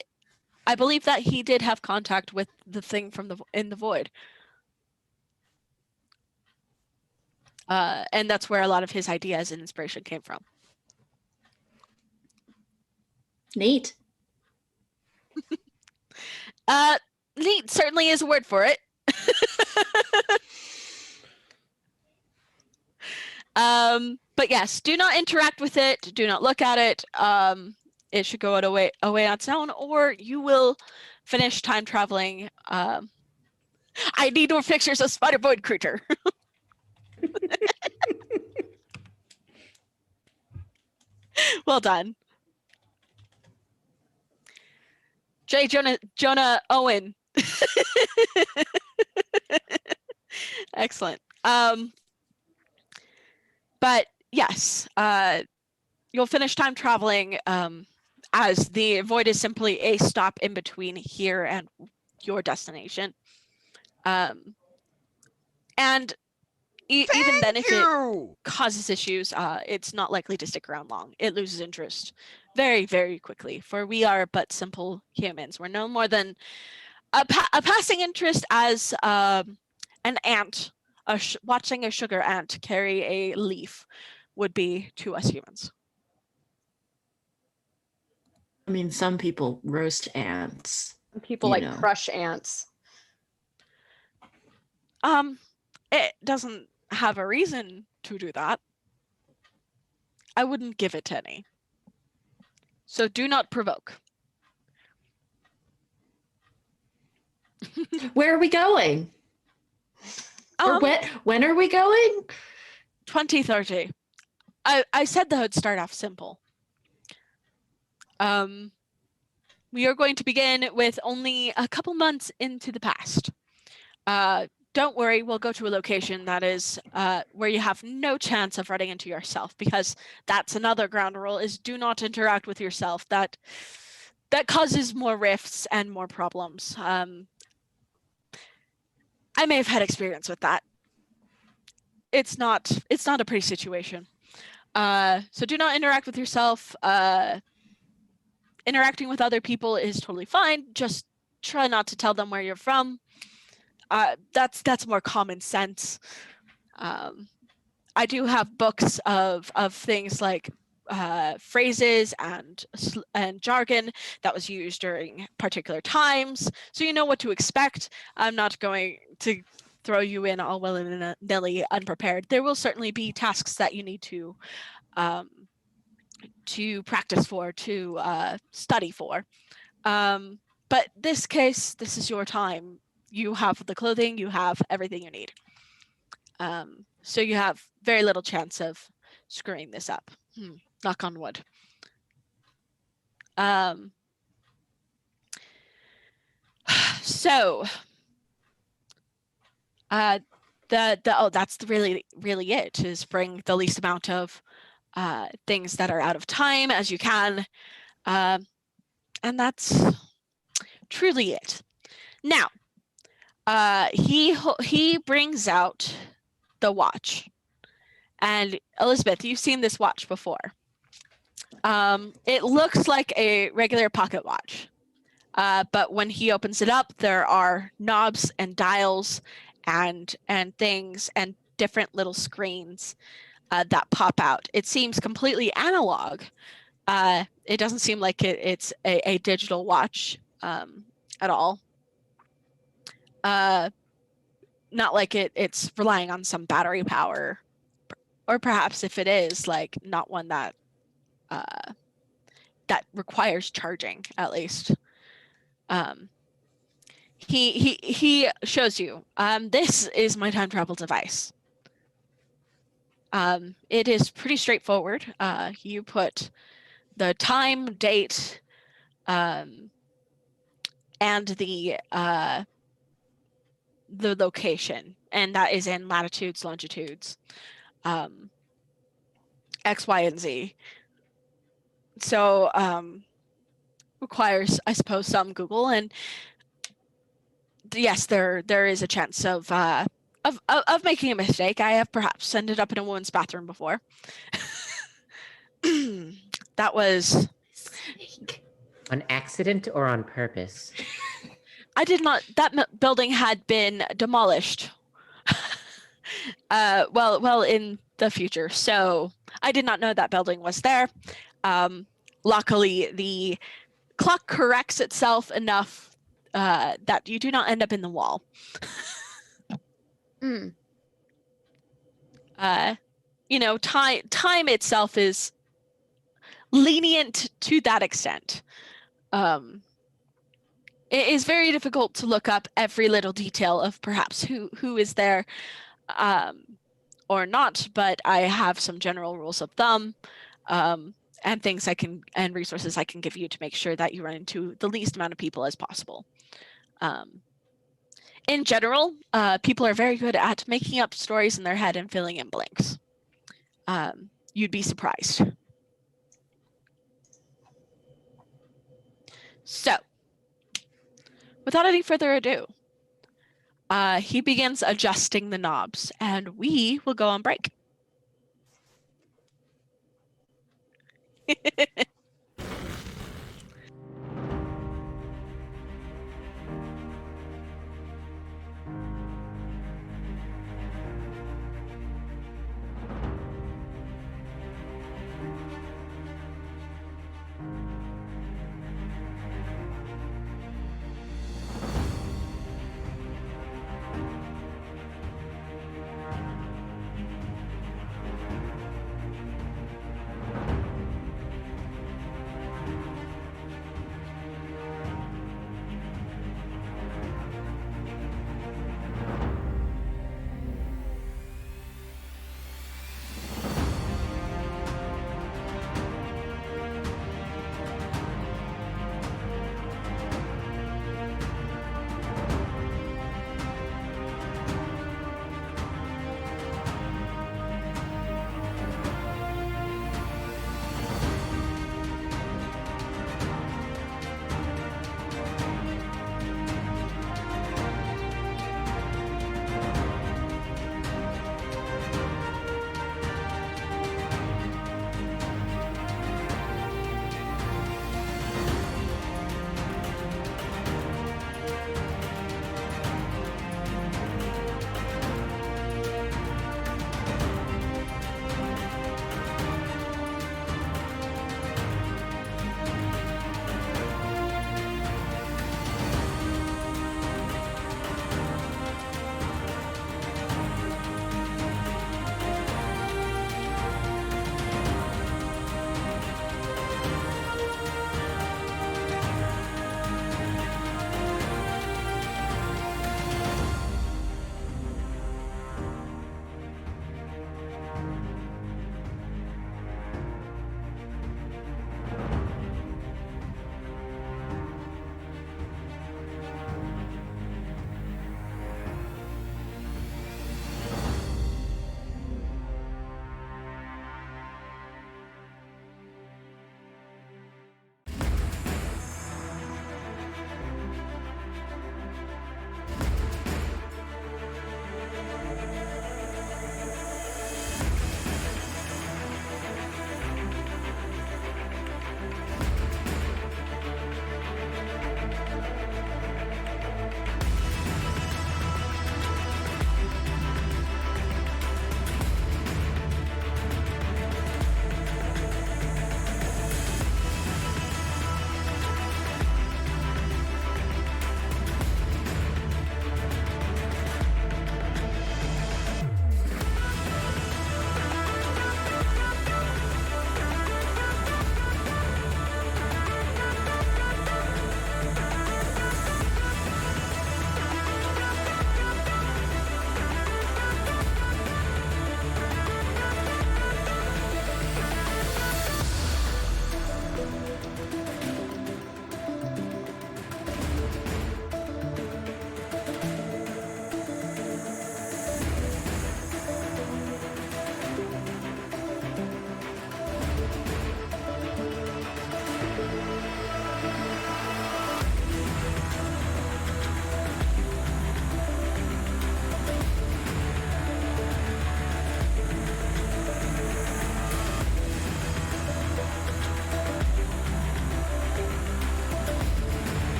believe that he did have contact with the thing from in the void. And that's where a lot of his ideas and inspiration came from. Neat. Neat certainly is a word for it. But yes, do not interact with it. Do not look at it. It should go away on its own, or you will finish time traveling. I need more pictures of Spider Void Creature. Well done. Jonah Owen. Excellent. But yes, you'll finish time traveling as the void is simply a stop in between here and your destination. And even then, if it causes issues, it's not likely to stick around long. It loses interest very, very quickly, for we are but simple humans. We're no more than a passing interest as an ant, watching a sugar ant carry a leaf would be to us humans. I mean, some people roast ants. People You like know. crush ants. It doesn't have a reason to do that. I wouldn't give it any. So do not provoke. Where are we going? Or when are we going? 2030. I said that would start off simple. We are going to begin with only a couple months into the past. Don't worry, we'll go to a location that is where you have no chance of running into yourself, because that's another ground rule, is do not interact with yourself. That causes more rifts and more problems. I may have had experience with that. It's not a pretty situation. So do not interact with yourself. Interacting with other people is totally fine. Just try not to tell them where you're from. That's more common sense. I do have books of things like phrases and jargon that was used during particular times, so you know what to expect. I'm not going to throw you in all willy-nilly unprepared. There will certainly be tasks that you need to practice for, to study for. But this case, this is your time. You have the clothing, you have everything you need. So you have very little chance of screwing this up. Knock on wood. So that's really it, is bring the least amount of things that are out of time as you can. And that's truly it. Now, he brings out the watch. And Elizabeth, you've seen this watch before. It looks like a regular pocket watch. But when he opens it up, there are knobs and dials and things and different little screens that pop out. It seems completely analog. It doesn't seem like it's a digital watch at all. Not like it's relying on some battery power, or perhaps if it is, like not one that that requires charging, at least. He shows you. This is my time travel device. It is pretty straightforward. You put the time, date, and the location, and that is in latitudes, longitudes, X, Y, and Z. So requires, I suppose, some Google, and yes, there is a chance of making a mistake. I have perhaps ended up in a woman's bathroom before. That was On accident or on purpose? I did not. That building had been demolished. Well, in the future. So I did not know that building was there. Luckily, the clock corrects itself enough that you do not end up in the wall. Mm. You know, time itself is lenient to that extent. It is very difficult to look up every little detail of perhaps who is there or not, but I have some general rules of thumb and things and resources I can give you to make sure that you run into the least amount of people as possible. In general, people are very good at making up stories in their head and filling in blanks. You'd be surprised. So, without any further ado, he begins adjusting the knobs, and we will go on break.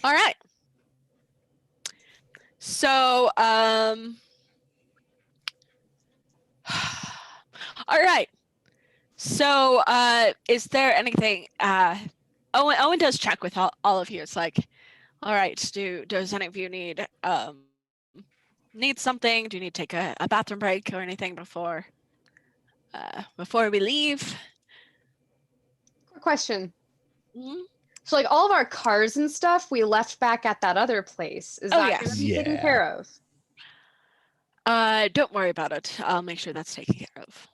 All right. So, all right. So, is there anything? Owen does check with all of you. It's like, all right. Does any of you need something? Do you need to take a bathroom break or anything before we leave? Quick question. Mhm. So like all of our cars and stuff we left back at that other place. Is Oh, that yes. gonna be taken Yeah. care of? Don't worry about it. I'll make sure that's taken care of.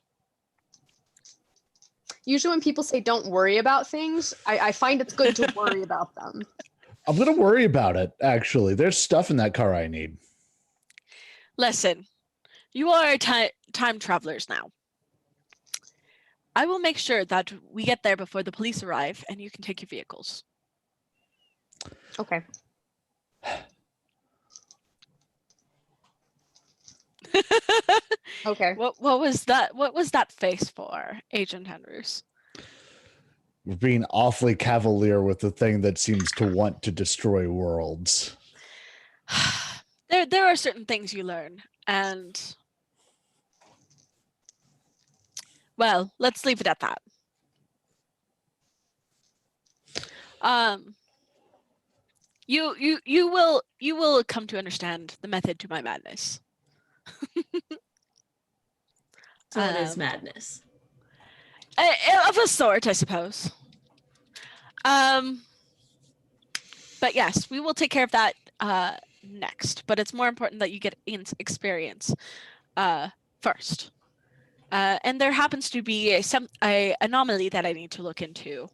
Usually when people say don't worry about things, I find it's good to worry about them. I'm gonna worry about it. Actually, there's stuff in that car I need. Listen, you are time travelers now. I will make sure that we get there before the police arrive and you can take your vehicles. Okay. Okay. What was that? What was that face for, Agent Andrews? We're being awfully cavalier with the thing that seems to want to destroy worlds. There are certain things you learn, and well, let's leave it at that. You will come to understand the method to my madness. So it is Um, madness. Of a sort, I suppose. But yes, we will take care of that next. But it's more important that you get experience first. And there happens to be a anomaly that I need to look into.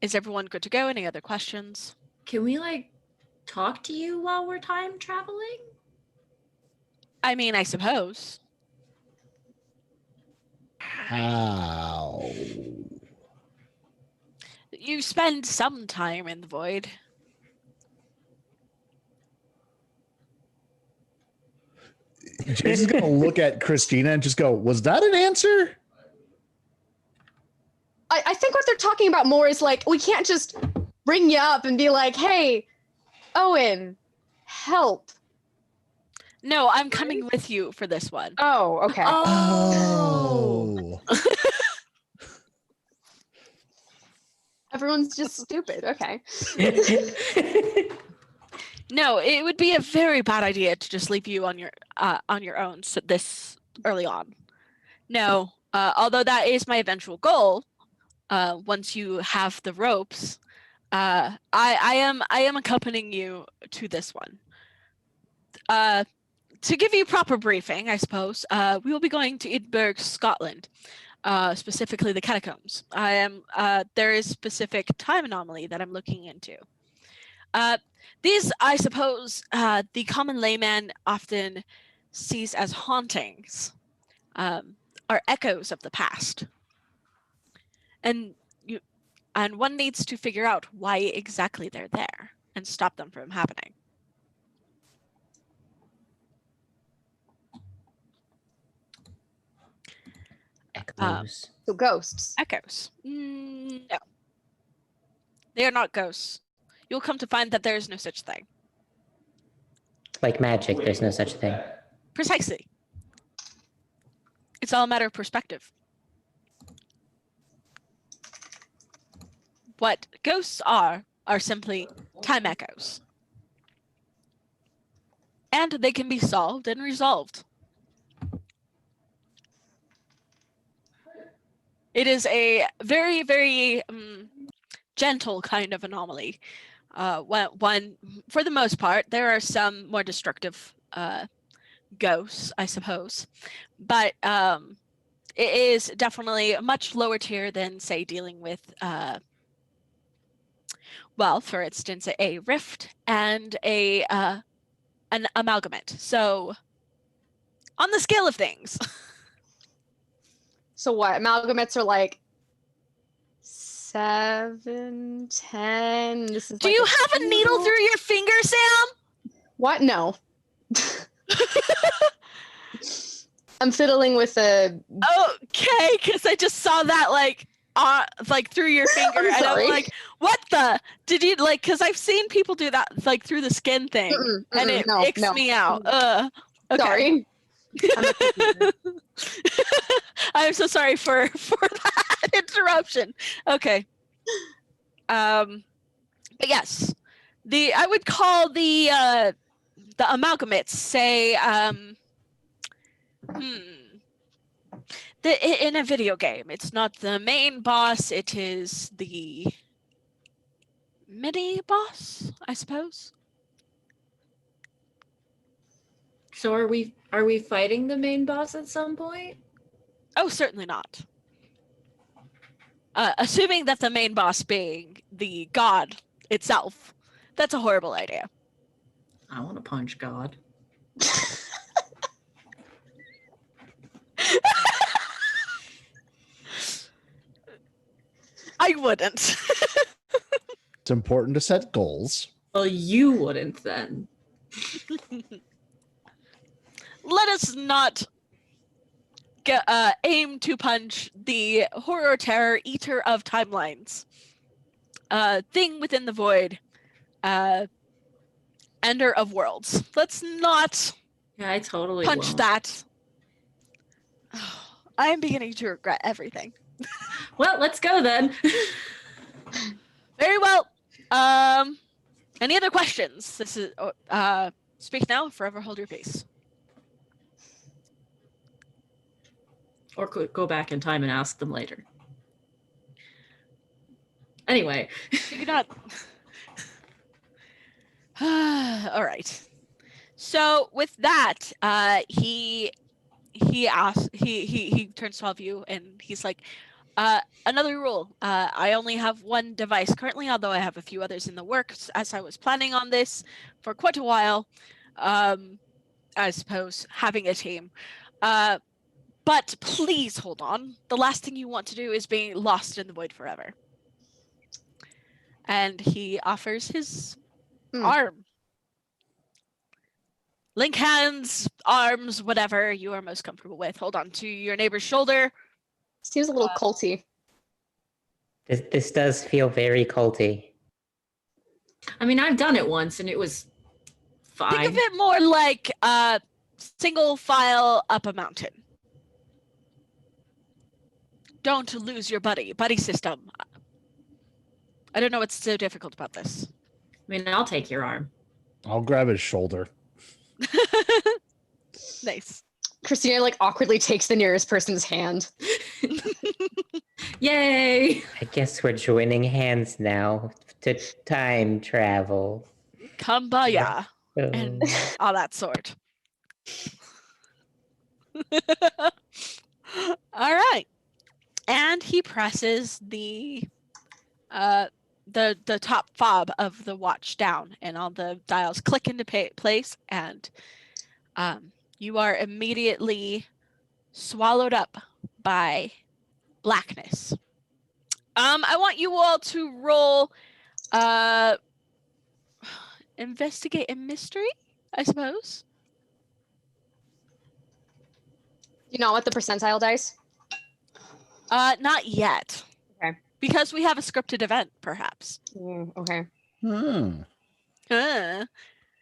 Is everyone good to go? Any other questions? Can we like talk to you while we're time traveling? I mean, I suppose. How? You spend some time in the void. Jason's gonna look at Christina and just go, "Was that an answer?" I think what they're talking about more is like we can't just bring you up and be like, hey, Owen, help. No, I'm coming with you for this one. Oh, okay. Oh. Everyone's just stupid. Okay. No, it would be a very bad idea to just leave you on your own this early on. No, although that is my eventual goal. Once you have the ropes, I am accompanying you to this one. To give you proper briefing, I suppose, we will be going to Edinburgh, Scotland, specifically the catacombs. There is specific time anomaly that I'm looking into. These, I suppose, the common layman often sees as hauntings, are echoes of the past. And one needs to figure out why exactly they're there and stop them from happening. Echoes. So ghosts. Echoes. No. They are not ghosts. You'll come to find that there is no such thing. Like magic, there's no such thing. Precisely. It's all a matter of perspective. What ghosts are simply time echoes. And they can be solved and resolved. It is a very, very gentle kind of anomaly. One, for the most part, there are some more destructive ghosts, I suppose, but it is definitely a much lower tier than, say, dealing with, well, for instance, a rift and an amalgamate. So, on the scale of things. So what? Amalgamates are like 7, 10. This is. Do like you have a needle through your finger, Sam? What? No. I'm fiddling with a. Okay, because I just saw that like like through your finger, I'm and I'm sorry. like, what the? Did you like? Because I've seen people do that like through the skin thing, and it no, icks no. me out. Okay. Sorry. I'm a computer. I'm so sorry for that interruption. Okay. But yes, I would call the amalgamates say in a video game, it's not the main boss, it is the mini boss, I suppose. So are we fighting the main boss at some point? Oh, certainly not. Assuming that the main boss being the god itself, that's a horrible idea. I want to punch God. I wouldn't. It's important to set goals. Well, you wouldn't then. Let us not aim to punch the horror terror eater of timelines. Thing within the void. Ender of worlds. Let's not Yeah, I totally punch won't. that. I am beginning to regret everything. Well, let's go then. Very well. Any other questions? This is speak now, forever hold your peace. Or could go back in time and ask them later. Anyway. You not. All right. So with that, he turns to all of you and he's like, another rule. I only have one device currently, although I have a few others in the works, as I was planning on this for quite a while. I suppose having a team. But please hold on. The last thing you want to do is be lost in the void forever. And he offers his arm. Link hands, arms, whatever you are most comfortable with. Hold on to your neighbor's shoulder. Seems a little culty. This does feel very culty. I mean, I've done it once and it was fine. Think of it more like single file up a mountain. Don't lose your buddy system. I don't know what's so difficult about this. I mean, I'll take your arm. I'll grab his shoulder. Nice. Christina like awkwardly takes the nearest person's hand. Yay! I guess we're joining hands now to time travel. Kumbaya and Oh. all that sort. All right. And he presses the top fob of the watch down, and all the dials click into place, and you are immediately swallowed up by blackness. I want you all to roll investigate a mystery, I suppose. You know what the percentile dice? Not yet. Okay. Because we have a scripted event, perhaps. Okay. Hmm.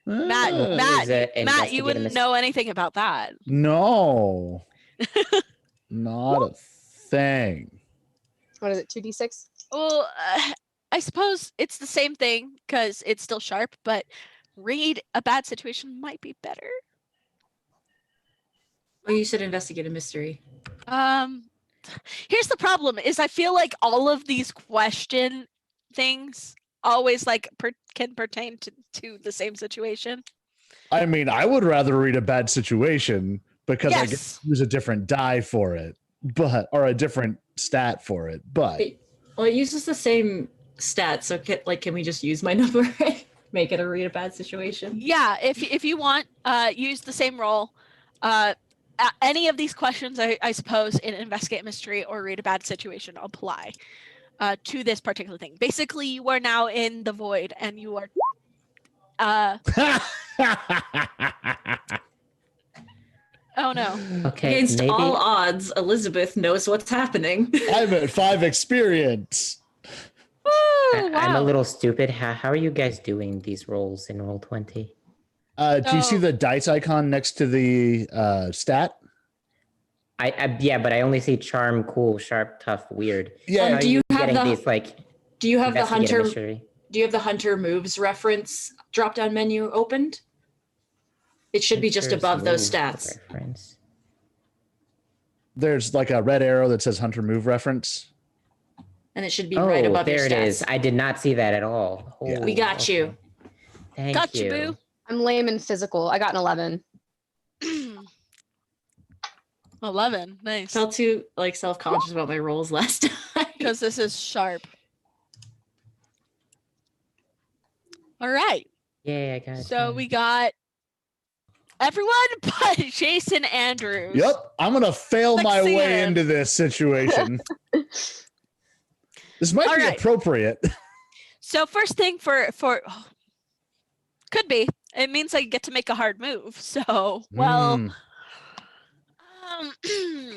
Matt, Is Matt, it you investigate a wouldn't mys- know anything about that. No. Not a thing. What is it? 2d6? Well, I suppose it's the same thing because it's still sharp, but read a bad situation might be better. Oh, you said investigate a mystery. Here's the problem: is I feel like all of these question things always like can pertain to the same situation. I mean, I would rather read a bad situation because I get Yes. to use a different die for it, or a different stat for it. But Well, it uses the same stat, so can we just use my number? Make it a read a bad situation? Yeah, if you want, use the same roll. Any of these questions, I suppose, in investigate mystery or read a bad situation apply to this particular thing. Basically, you are now in the void, and you are Oh no. Okay, Against maybe. all odds, Elizabeth knows what's happening. I'm at 5 experience. Woo, I'm a wow. little stupid. How are you guys doing these rolls in Roll20? Do you see So- the dice icon next to the stat? Yeah, but I only see charm, cool, sharp, tough, weird. Yeah. How are do you have getting the- these like Do you have the investigate a hunter? mystery? Do you have the hunter moves reference drop-down menu opened? It should be just Hunter's above those move stats. reference. There's like a red arrow that says Hunter Move reference. And it should be right Oh, above your there stats. it is. I did not see that at all. Yeah. We got you. Thank Got you, you. boo. I'm lame in physical. I got an 11. 11. Nice. Felt too like self-conscious about my rolls last time. Because this is sharp. All right. Yay, I got it. So we got everyone but Jason Andrews. Yep, I'm gonna fail my Sexy way him. into this situation. This might All be right. appropriate. So first thing for could be. It means I get to make a hard move. So well. Mm.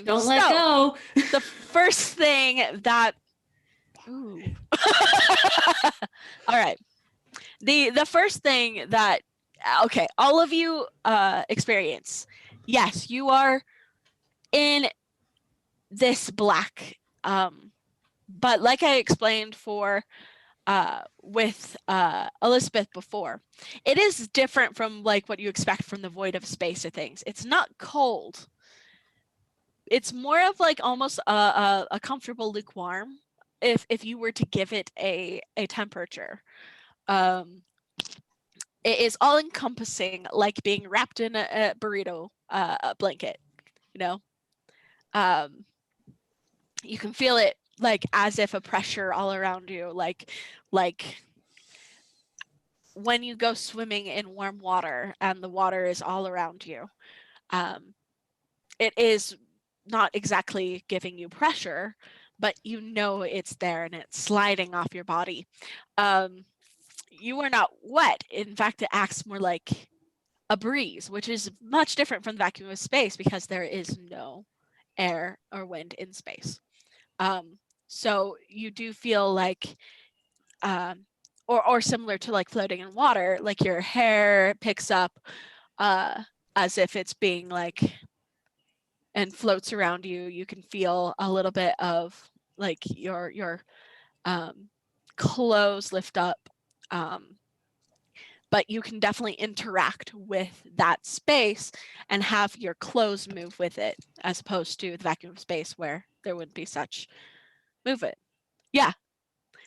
Don't let so, go. The first thing that. Ooh. All right. The first thing that okay, all of you experience. Yes, you are in this black. But like I explained for with Elizabeth before, it is different from like what you expect from the void of space or things. It's not cold. It's more of like almost a comfortable lukewarm if you were to give it a temperature. It is all encompassing, like being wrapped in a burrito blanket, you know. You can feel it like as if a pressure all around you, like when you go swimming in warm water and the water is all around you. It is not exactly giving you pressure, but you know it's there and it's sliding off your body. You are not wet. In fact, it acts more like a breeze, which is much different from the vacuum of space because there is no air or wind in space. So you do feel like, or similar to like floating in water, like your hair picks up as if it's being like, and floats around you. You can feel a little bit of like your clothes lift up. But you can definitely interact with that space and have your clothes move with it, as opposed to the vacuum of space where there wouldn't be such movement. Yeah.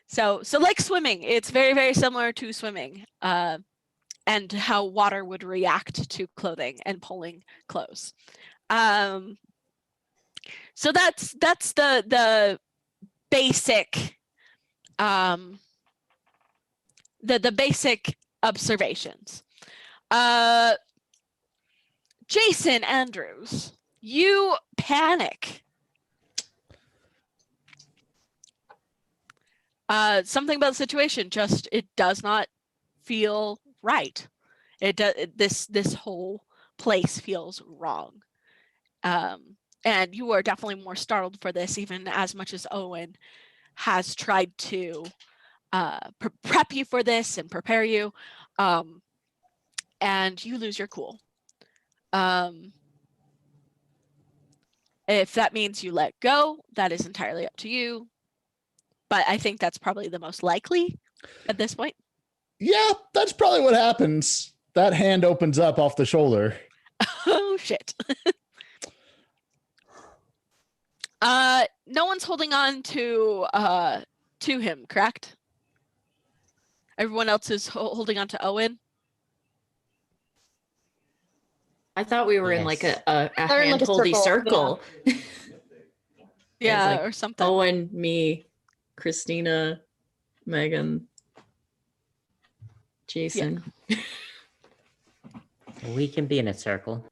So like swimming, it's very, very similar to swimming, and how water would react to clothing and pulling clothes. So that's the basic the basic observations. Jason Andrews, you panic. Something about the situation just it does not feel right. It does this whole place feels wrong. And you are definitely more startled for this, even as much as Owen has tried to prep you for this and prepare you, and you lose your cool. If that means you let go, that is entirely up to you. But I think that's probably the most likely at this point. Yeah, that's probably what happens. That hand opens up off the shoulder. Oh shit. No one's holding on to him, correct? Everyone else is holding on to Owen. I thought we were in like Yes. a They're in like a hand-holdy circle, circle. Yeah, like or something. Owen, me, Christina, Megan, Jason. We can be in a circle.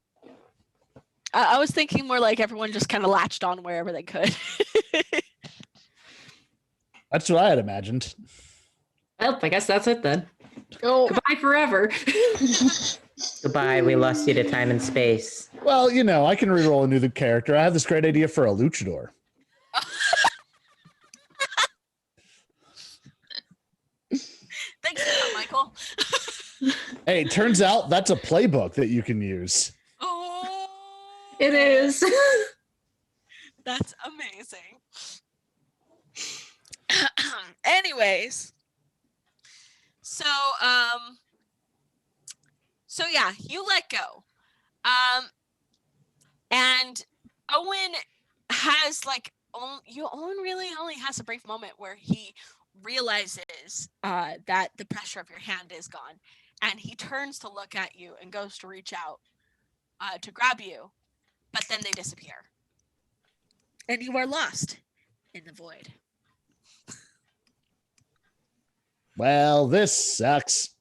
I was thinking more like everyone just kind of latched on wherever they could. That's what I had imagined. Well, I guess that's it then. Oh, Goodbye forever. Goodbye. We lost you to time and space. Well, you know, I can reroll a new character. I have this great idea for a luchador. Thanks for that, Michael. Hey, it turns out that's a playbook that you can use. Oh, It is. that's amazing. Anyways, so yeah, you let go, and Owen has like Owen really only has a brief moment where he realizes that the pressure of your hand is gone, and he turns to look at you and goes to reach out to grab you, but then they disappear, and you are lost in the void. Well, this sucks.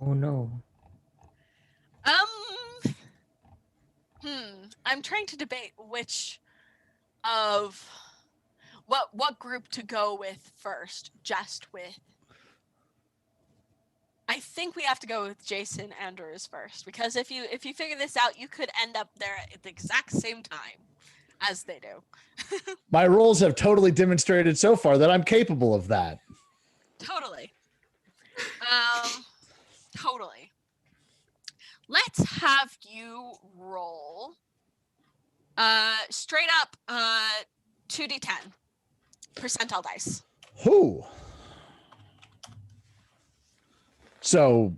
Oh no. I'm trying to debate which of what group to go with first. Just with, I think we have to go with Jason Andrews first, because if you figure this out, you could end up there at the exact same time as they do. My roles have totally demonstrated so far that I'm capable of that. Totally. Totally. Let's have you roll straight up 2d10 percentile dice. Who? So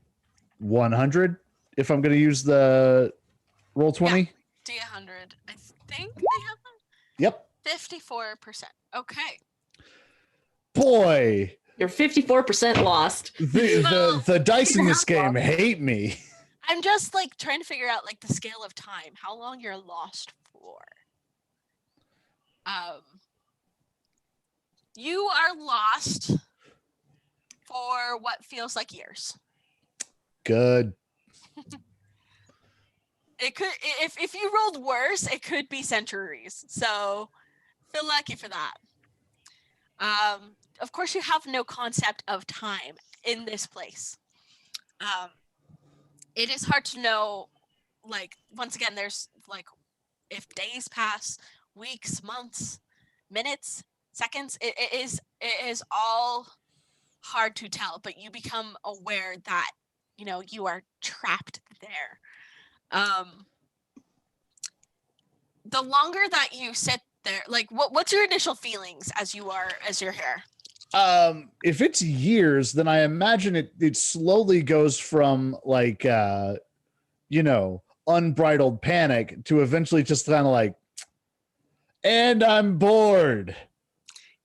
100 if I'm going to use the roll 20? D100. I think they have Yep. 54%. Okay. Boy, You're 54% lost. the dice in this game hate me. I'm just like trying to figure out like the scale of time, how long you're lost for. You are lost for what feels like years. Good. It could, if you rolled worse, it could be centuries. So feel lucky for that. Of course, you have no concept of time in this place. It is hard to know, like, once again, there's like, if days pass, weeks, months, minutes, seconds, it is all hard to tell, but you become aware that, you know, you are trapped there. The longer that you sit there, like, what's your initial feelings as you're here? If it's years, then I imagine it slowly goes from like you know, unbridled panic to eventually just kind of like, and I'm bored.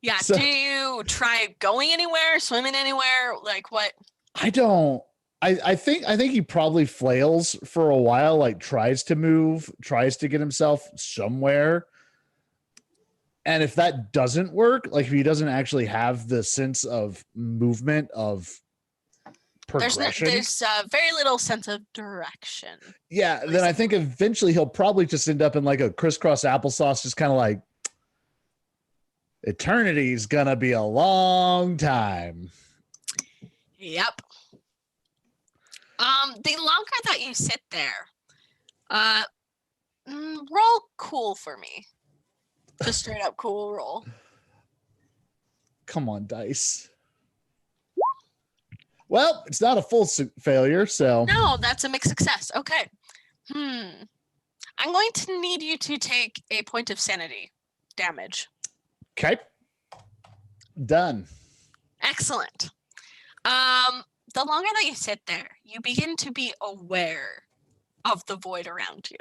Yeah. So- Do you try going anywhere, swimming anywhere? Like what? I don't. I think he probably flails for a while, like tries to move, tries to get himself somewhere. And if that doesn't work, like if he doesn't actually have the sense of movement of progression, There's very little sense of direction. yeah, then I think eventually he'll probably just end up in like a crisscross applesauce, just kind of like, eternity's gonna be a long time. Yep. The longer that you sit there, roll cool for me. Just straight up cool roll. Come on, dice. Well, it's not a full failure, so No, that's a mixed success. Okay. I'm going to need you to take a point of sanity damage. okay, done. Excellent. The longer that you sit there, you begin to be aware of the void around you.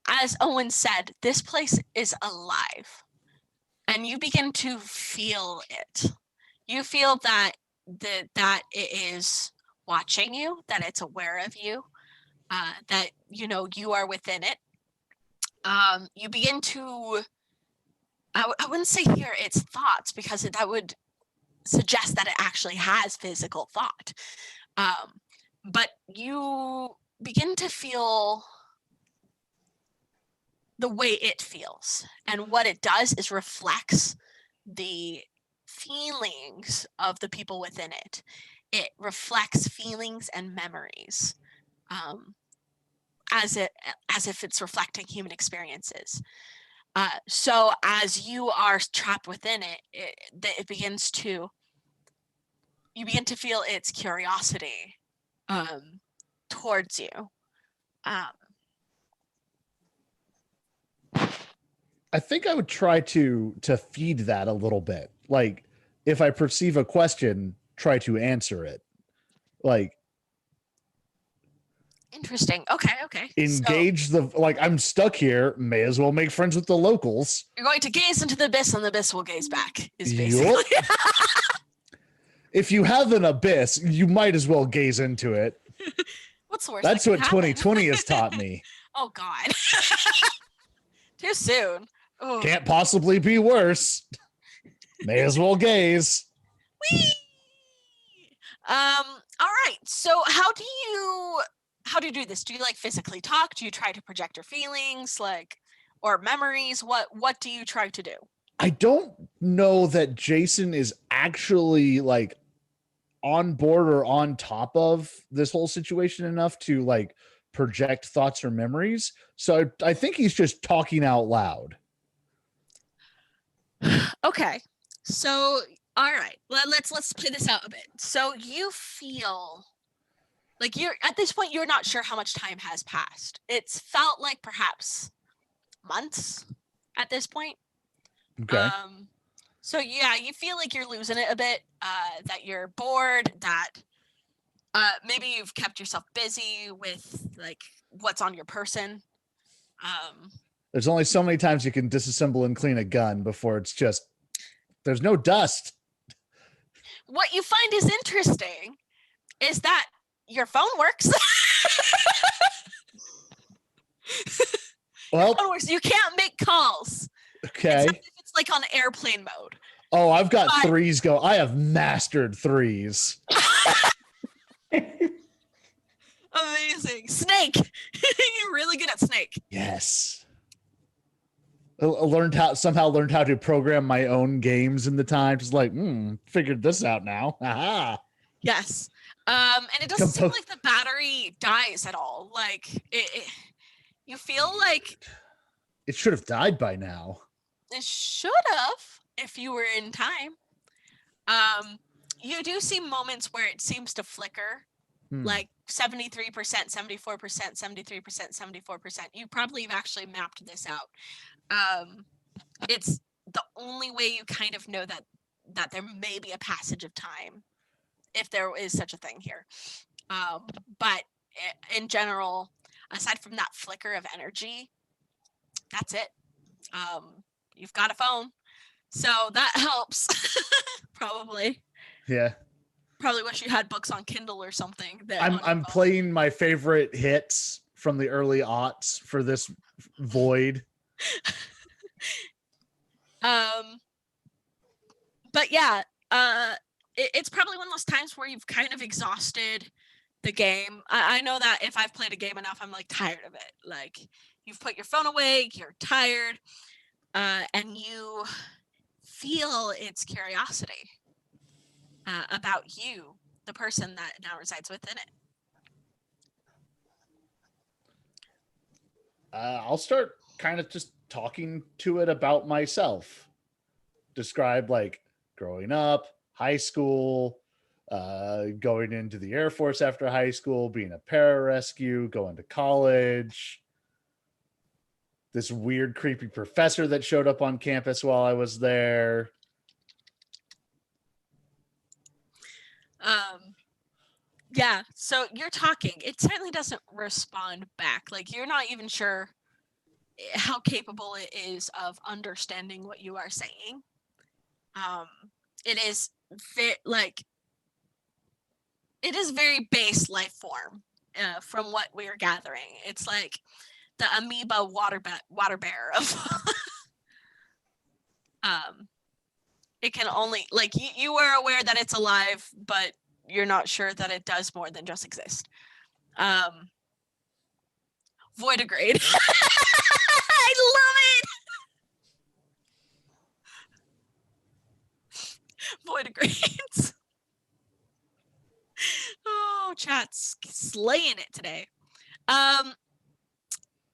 As Owen said, this place is alive, and you begin to feel it. You feel that that it is watching you, that it's aware of you, that you know you are within it. You begin to, I wouldn't say hear its thoughts, because that would suggest that it actually has physical thought. But you begin to feel the way it feels, and what it does is reflects the feelings of the people within it. it reflects feelings and memories, as if it's reflecting human experiences. So as you are trapped within it, it begins to, you begin to feel its curiosity towards you. I think I would try to feed that a little bit. Like, if I perceive a question, try to answer it. Like, Interesting. Okay. So engage like, I'm stuck here, may as well make friends with the locals. you're going to gaze into the abyss, and the abyss will gaze back. Is Yup. basically. If you have an abyss, you might as well gaze into it. What's the worst? That's that what can happen? 2020 has taught me. Oh God. Too soon. Ooh. Can't possibly be worse. May as well gaze. Whee! All right. So how do you do this? Do you like physically talk? Do you try to project your feelings, like, or memories? What do you try to do? I don't know that Jason is actually like on board or on top of this whole situation enough to like project thoughts or memories. So I think he's just talking out loud. Okay. So all right. Let's play this out a bit. So you feel like you're at this point, you're not sure how much time has passed. It's felt like perhaps months at this point. Okay. So yeah, you feel like you're losing it a bit, that you're bored, that maybe you've kept yourself busy with like what's on your person. There's only so many times you can disassemble and clean a gun before it's just, there's no dust. What you find is interesting is that your phone works. Well, Phone works. You can't make calls. okay. Except if it's like on airplane mode. Oh, I've got But- threes go. I have mastered threes. Amazing. Snake. You're really good at Snake. Yes. I learned how to program my own games in the time. Just like, figured this out now. Aha. Yes. And it doesn't seem Compo- like the battery dies at all. Like you feel like It should have died by now. it should have if you were in time. You do see moments where it seems to flicker, like 73%, 74%, 73%, 74%. You probably have actually mapped this out. It's the only way you kind of know that there may be a passage of time, if there is such a thing here. But in general, aside from that flicker of energy, that's it. You've got a phone, so that helps. Probably wish you had books on Kindle or something. I'm playing my favorite hits from the early aughts for this void. But yeah, it's probably one of those times where you've kind of exhausted the game. I know that if I've played a game enough, I'm like tired of it. Like you've put your phone away, you're tired, and you feel its curiosity about you, the person that now resides within it. I'll start kind of just talking to it about myself. Describe like growing up, high school, going into the Air Force after high school, being a pararescue, going to college. This weird, creepy professor that showed up on campus while I was there. Yeah, so you're talking. It certainly doesn't respond back. Like you're not even sure how capable it is of understanding what you are saying. It is very base life form, from what we are gathering. It's like the amoeba water bear of it can only like you are aware that it's alive, but you're not sure that it does more than just exist. Voidigrade. I love it. Voidigrades. chat's slaying it today.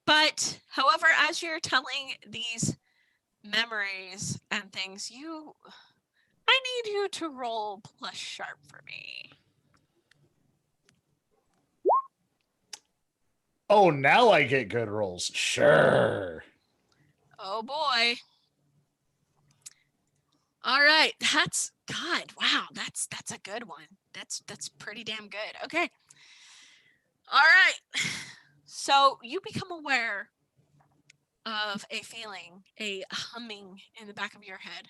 But however, as you're telling these memories and things, I need you to roll plus sharp for me. Oh, now I get good rolls. Sure. Oh boy. All right, that's God. Wow, that's a good one. That's pretty damn good. Okay. All right. So you become aware of a feeling, a humming in the back of your head.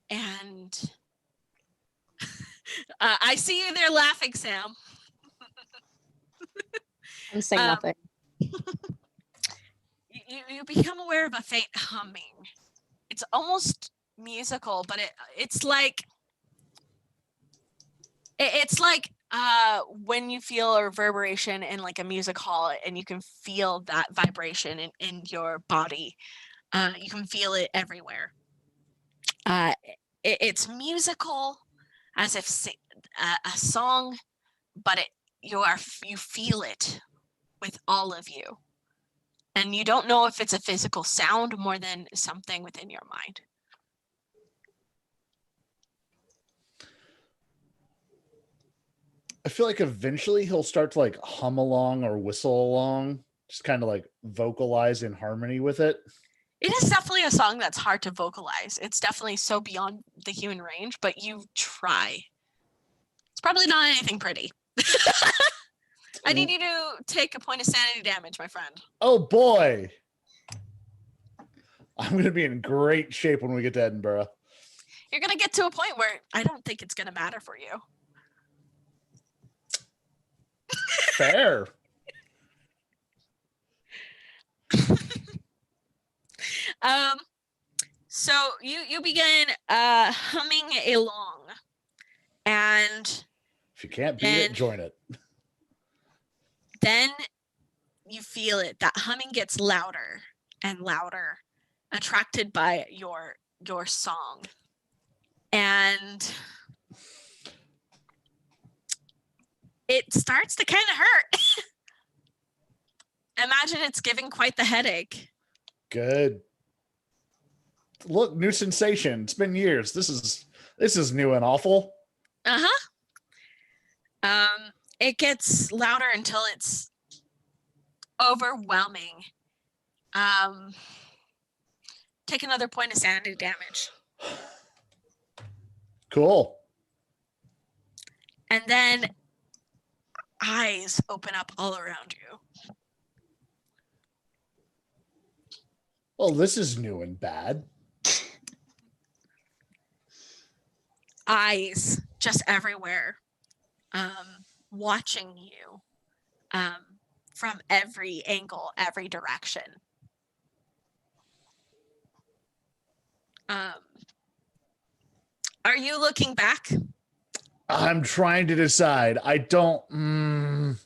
And I see you there laughing, Sam. I'm saying nothing. You become aware of a faint humming. It's almost musical, but it's like when you feel a reverberation in like a music hall and you can feel that vibration in your body. You can feel it everywhere. It's musical, as if a song, but you feel it with all of you. And you don't know if it's a physical sound more than something within your mind. I feel like eventually he'll start to like hum along or whistle along, just kind of like vocalize in harmony with it. It is definitely a song that's hard to vocalize. It's definitely so beyond the human range, but you try. It's probably not anything pretty. I need you to take a point of sanity damage, my friend. Oh boy. I'm going to be in great shape when we get to Edinburgh. You're going to get to a point where I don't think it's going to matter for you. Fair. So you begin humming along, and If you can't beat it, join it. Then you feel it. That humming gets louder and louder, attracted by your song. And it starts to kind of hurt. Imagine it's giving quite the headache. Good. Look, new sensation. It's been years. This is new and awful. It gets louder until it's overwhelming. Take another point of sanity damage. Cool. And then eyes open up all around you. Well, this is new and bad. Eyes just everywhere, watching you from every angle, every direction. Are you looking back? I'm trying to decide. I don't.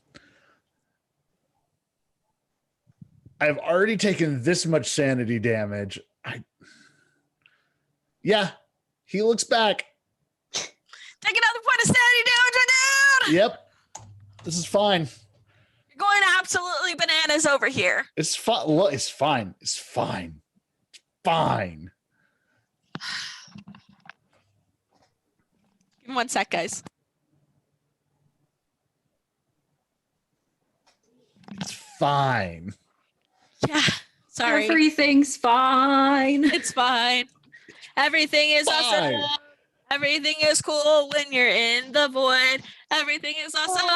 I've already taken this much sanity damage. Yeah, he looks back. Take another point of sanity damage, my dude! Yep, this is fine. You're going absolutely bananas over here. It's fine. Look, it's fine. It's fine. It's fine. Give me 1 sec, guys. It's fine. Yeah, sorry. Everything's fine. It's fine. Everything is Fine. awesome. Everything is cool when you're in the void. Everything is awesome.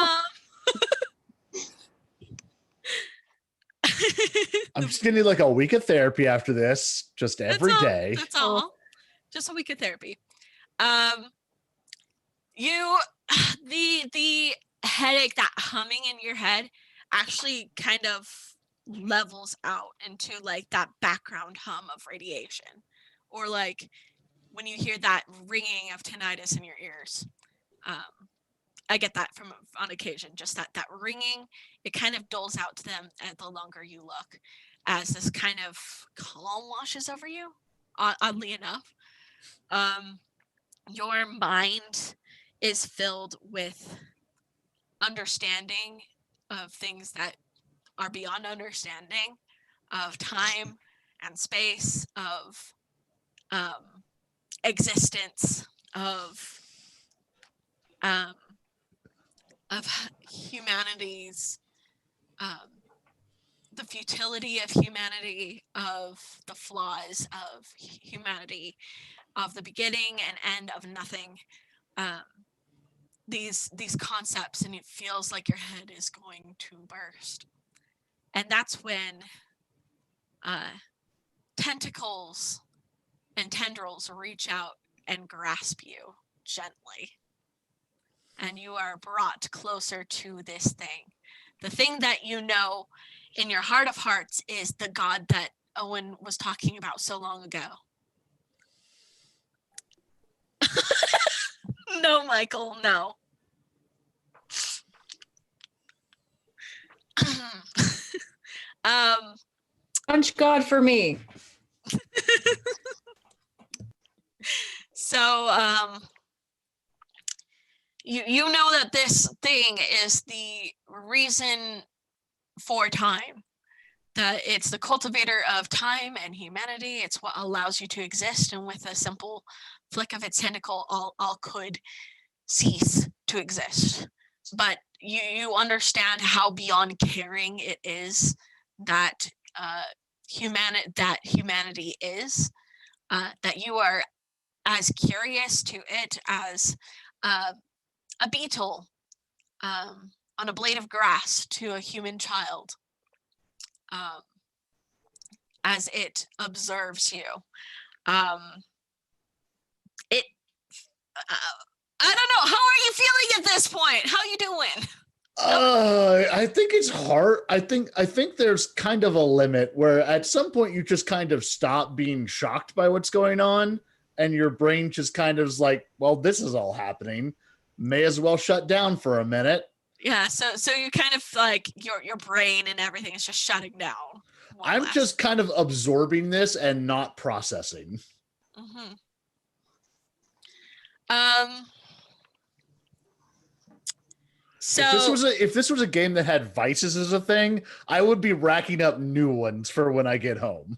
I'm just gonna need like a week of therapy after this, just every day. That's all. Just a week of therapy. The headache, that humming in your head, actually kind of levels out into like that background hum of radiation, or like when you hear that ringing of tinnitus in your ears. I get that on occasion, just that ringing. It kind of dulls out to them the longer you look, as this kind of calm washes over you. Oddly enough, your mind is filled with understanding of things that are beyond understanding, of time and space, of existence, um, of humanity's the futility of humanity, of the flaws of humanity, of the beginning and end of nothing. These concepts, and it feels like your head is going to burst. And that's when tentacles and tendrils reach out and grasp you gently. And you are brought closer to this thing. The thing that you know in your heart of hearts is the God that Owen was talking about so long ago. No, Michael, no. Punch God for me. So you know that this thing is the reason for time, that it's the cultivator of time and humanity. It's what allows you to exist, and with a simple flick of its tentacle, all could cease to exist. But you understand how beyond caring it is that humanity is, that you are as curious to it as a beetle on a blade of grass to a human child, as it observes you. It I don't know, how are you feeling at this point? How you doing? I think it's hard. I think there's kind of a limit where at some point you just kind of stop being shocked by what's going on, and your brain just kind of is like, well, this is all happening. May as well shut down for a minute. Yeah, so you kind of like your brain and everything is just shutting down. I'm just kind of absorbing this and not processing. Mm-hmm. So if this was a game that had vices as a thing, I would be racking up new ones for when I get home.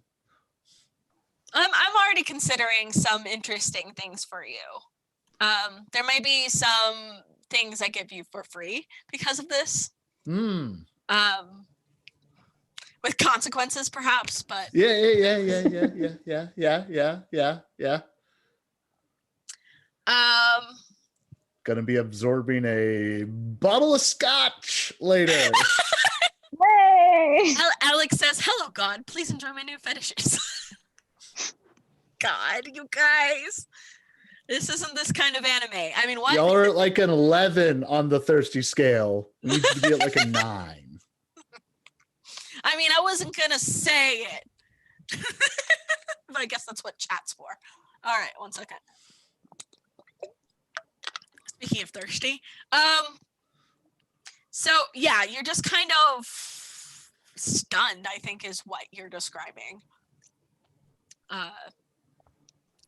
I'm already considering some interesting things for you. There may be some things I give you for free because of this. With consequences, perhaps, but yeah. Gonna be absorbing a bottle of scotch later. Yay! Alex says, "Hello, God. Please enjoy my new fetishes." God, you guys, this isn't this kind of anime. I mean, what? Y'all are at like an 11 on the thirsty scale. We need to be at like a 9. I mean, I wasn't gonna say it, but I guess that's what chat's for. All right, 1 second. Speaking of thirsty, so yeah, you're just kind of stunned, I think is what you're describing.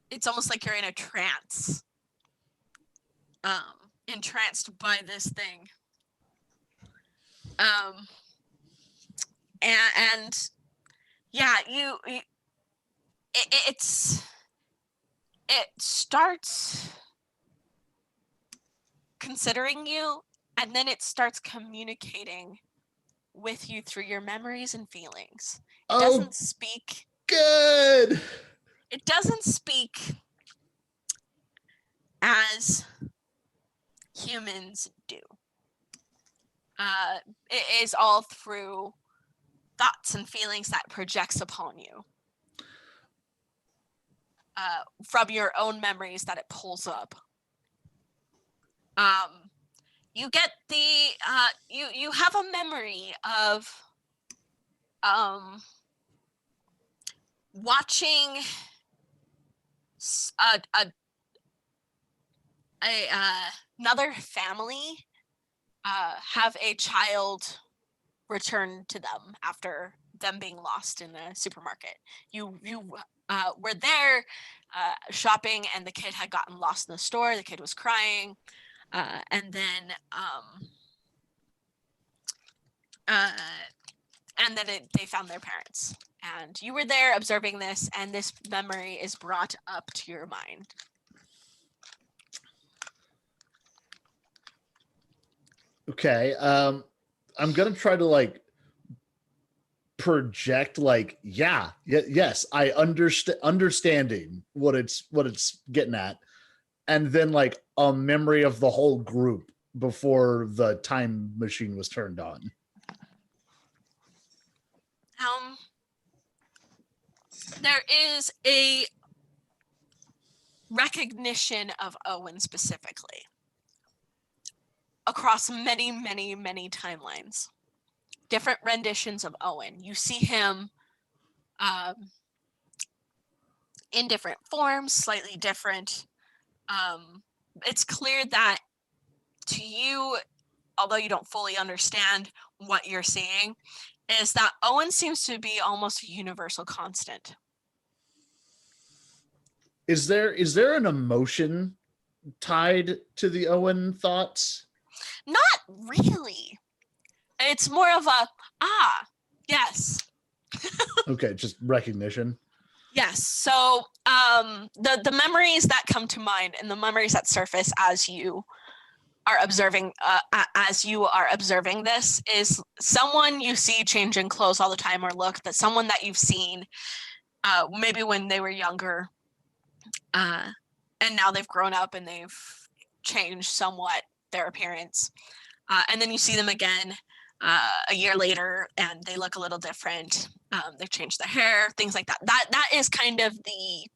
It's almost like you're in a trance, entranced by this thing. And yeah, it starts considering you, and then it starts communicating with you through your memories and feelings. It doesn't speak. Good. It doesn't speak as humans do. It is all through thoughts and feelings that projects upon you. From your own memories that it pulls up. You get the you have a memory of watching another family have a child return to them after them being lost in a supermarket. You were there shopping, and the kid had gotten lost in the store. The kid was crying, and then they found their parents. And you were there observing this, and this memory is brought up to your mind. Okay. I'm gonna try to like project like yes, I understanding what it's getting at, and then like a memory of the whole group before the time machine was turned on. There is a recognition of Owen specifically across many, many, many timelines. Different renditions of Owen. You see him in different forms, slightly different. It's clear that to you, although you don't fully understand what you're seeing, is that Owen seems to be almost a universal constant. Is there an emotion tied to the Owen thoughts? Not really. It's more of a, yes. Okay, just recognition. Yes. So the memories that come to mind and the memories that surface as you are observing this is someone you see changing clothes all the time, or look, that someone that you've seen maybe when they were younger, and now they've grown up and they've changed somewhat their appearance, and then you see them again a year later and they look a little different. They've changed their hair, things like that. That is kind of the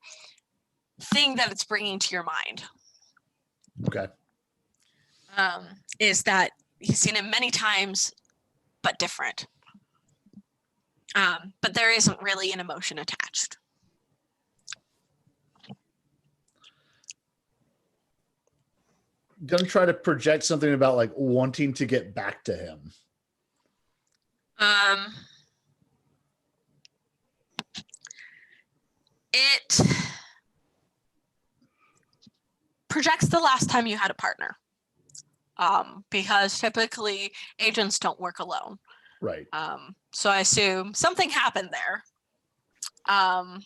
thing that it's bringing to your mind. Okay. Is that he's seen him many times, but different. But there isn't really an emotion attached. Gonna try to project something about like wanting to get back to him. It projects the last time you had a partner. Because typically agents don't work alone. Right. So I assume something happened there. And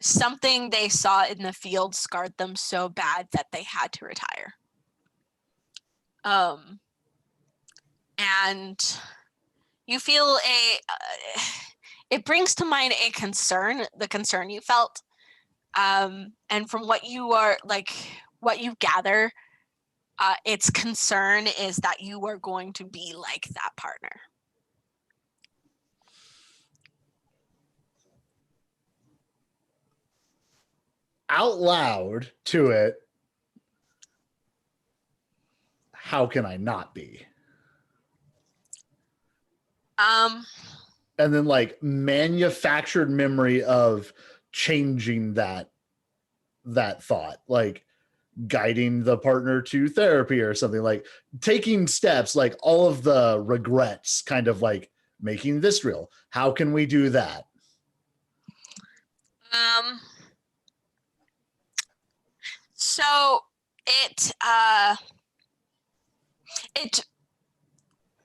something they saw in the field scarred them so bad that they had to retire. And you feel it brings to mind a concern, the concern you felt. And from what you gather, its concern is that you are going to be like that partner. Out loud to it, how can I not be? And then like manufactured memory of changing that thought, like guiding the partner to therapy or something, like taking steps, like all of the regrets, kind of like making this real. How can we do that? So it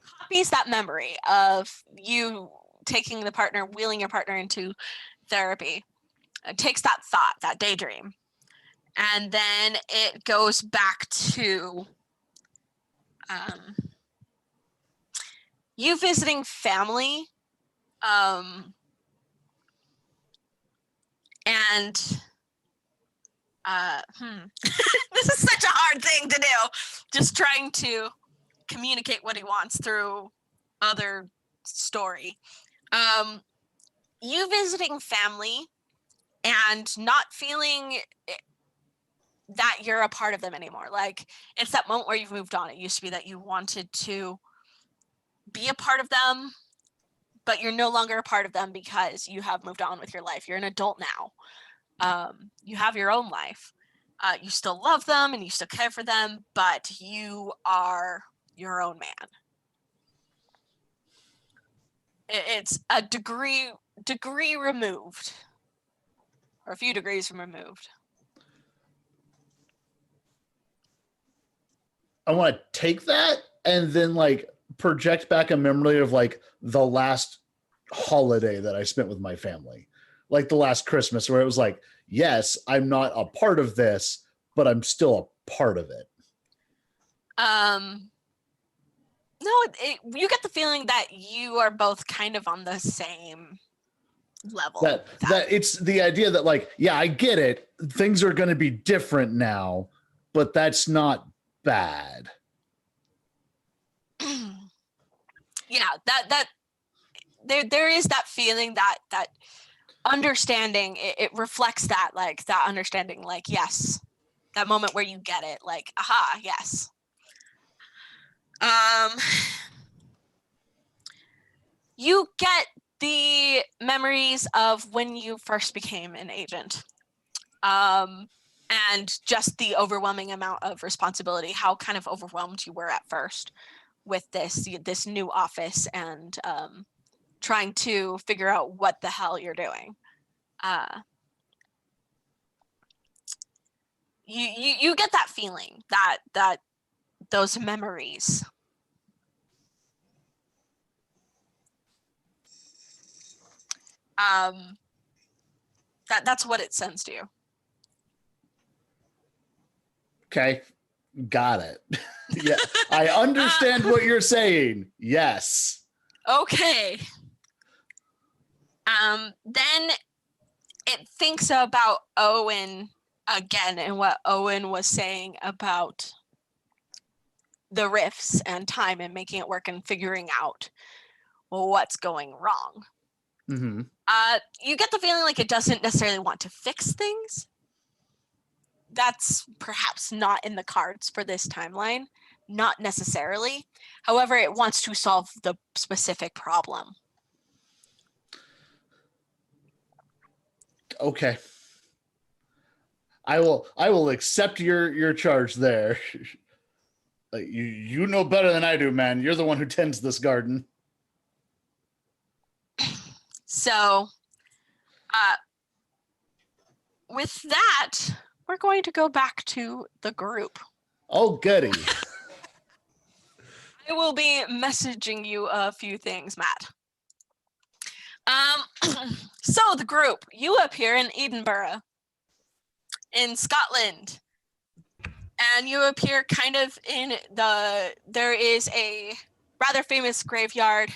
copies that memory of you taking the partner, wheeling your partner into therapy. It takes that thought, that daydream, and then it goes back to you visiting family, and this is such a hard thing to do, just trying to communicate what he wants through other story. You visiting family and not feeling that you're a part of them anymore. Like, it's that moment where you've moved on. It used to be that you wanted to be a part of them, but you're no longer a part of them because you have moved on with your life. You're an adult now. You have your own life. You still love them and you still care for them, but you are your own man. It's a degree removed, or a few degrees removed. I want to take that and then like project back a memory of like the last holiday that I spent with my family, like the last Christmas, where it was like, yes, I'm not a part of this, but I'm still a part of it. No, you get the feeling that you are both kind of on the same level. That it's the idea that like, yeah, I get it. Things are going to be different now, but that's not bad. Yeah, that there is that feeling, that understanding. It reflects that, like, that understanding, like, yes, that moment where you get it, like, aha, yes. You get the memories of when you first became an agent, and just the overwhelming amount of responsibility, how kind of overwhelmed you were at first with this new office, and trying to figure out what the hell you're doing. You get that feeling, that those memories. That's what it sends to you. Okay, got it. Yeah, I understand what you're saying. Yes. Okay. Then it thinks about Owen again, and what Owen was saying about the rifts and time and making it work and figuring out what's going wrong. Mm-hmm. You get the feeling like it doesn't necessarily want to fix things. That's perhaps not in the cards for this timeline, not necessarily. However, it wants to solve the specific problem. Okay. I will accept your charge there. You know better than I do, man. You're the one who tends this garden. So, with that, we're going to go back to the group. Oh, goody. I will be messaging you a few things, Matt. So the group, you appear in Edinburgh, in Scotland, and you appear kind of in there is a rather famous graveyard,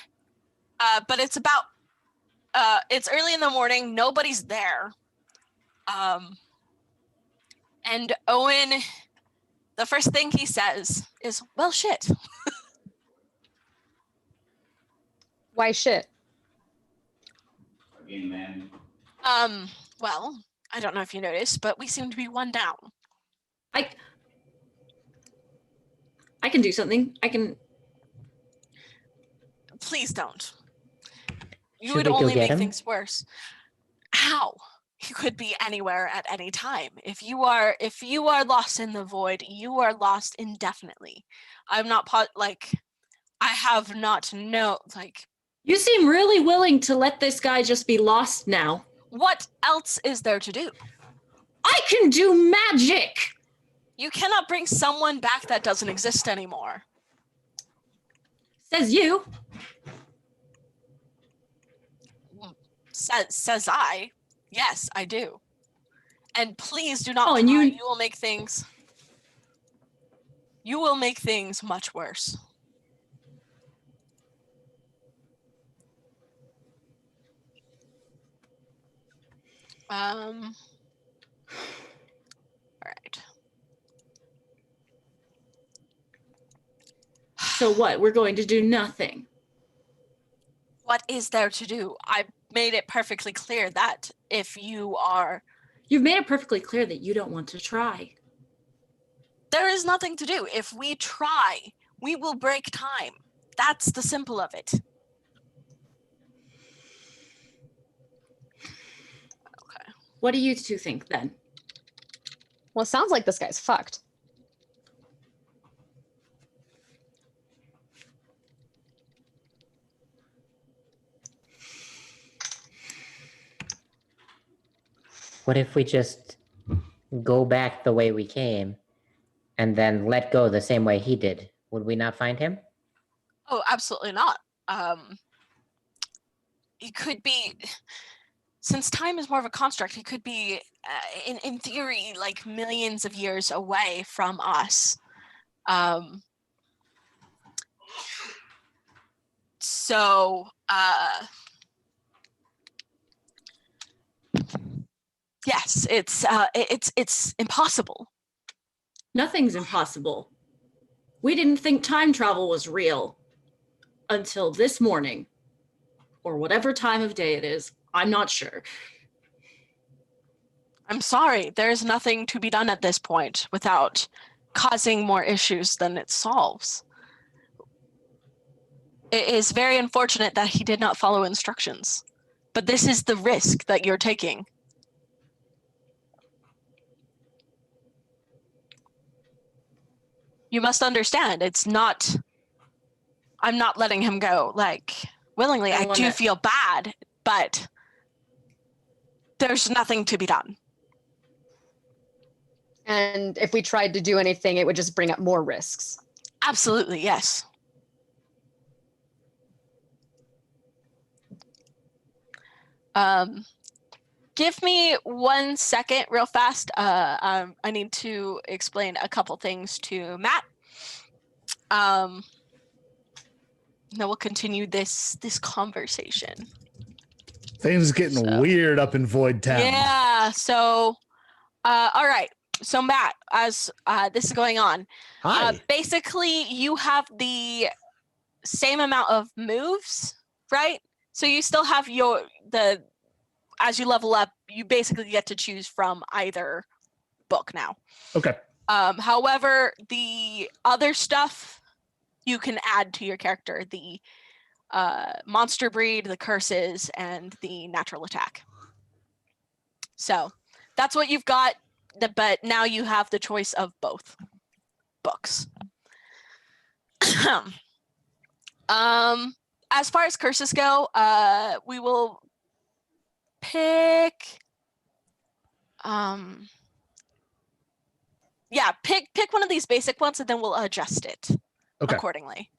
but it's early in the morning, nobody's there. And Owen, the first thing he says is, well, shit. Why shit? Well, I don't know if you noticed, but we seem to be one down. I can do something. I can. Please don't. You Should would we go only get make him? things worse. How? He could be anywhere at any time. If you are lost in the void, you are lost indefinitely. I'm not I have not You seem really willing to let this guy just be lost now. what else is there to do? I can do magic! You cannot bring someone back that doesn't exist anymore. Says you. Says I. Yes, I do. And please do not Oh, and try. you- You will make things much worse. All right. So what? We're going to do nothing. What is there to do? I made it perfectly clear that if you are, You've made it perfectly clear that you don't want to try. there is nothing to do. If we try, we will break time. That's the simple of it. Okay. What do you two think then? Well, it sounds like this guy's fucked. What if we just go back the way we came and then let go the same way he did? Would we not find him? Oh, absolutely not. He could be, since time is more of a construct, he could be, in theory, like millions of years away from us. So, yes, it's impossible. Nothing's impossible. We didn't think time travel was real until this morning, or whatever time of day it is. I'm not sure. I'm sorry, there's nothing to be done at this point without causing more issues than it solves. It is very unfortunate that he did not follow instructions, but this is the risk that you're taking. You must understand, I'm not letting him go, like, willingly. I do feel bad, but there's nothing to be done. And if we tried to do anything, it would just bring up more risks. Absolutely, yes. Give me 1 second real fast. I need to explain a couple things to Matt. Then we'll continue this conversation. Things getting weird up in Void Town. Yeah, so all right. So Matt, as this is going on, Hi. basically you have the same amount of moves, right? So you still have as you level up, you basically get to choose from either book now. Okay. However, the other stuff you can add to your character, the monster breed, the curses, and the natural attack. So that's what you've got, but now you have the choice of both books. As far as curses go, we will pick pick one of these basic ones, and then we'll adjust it accordingly.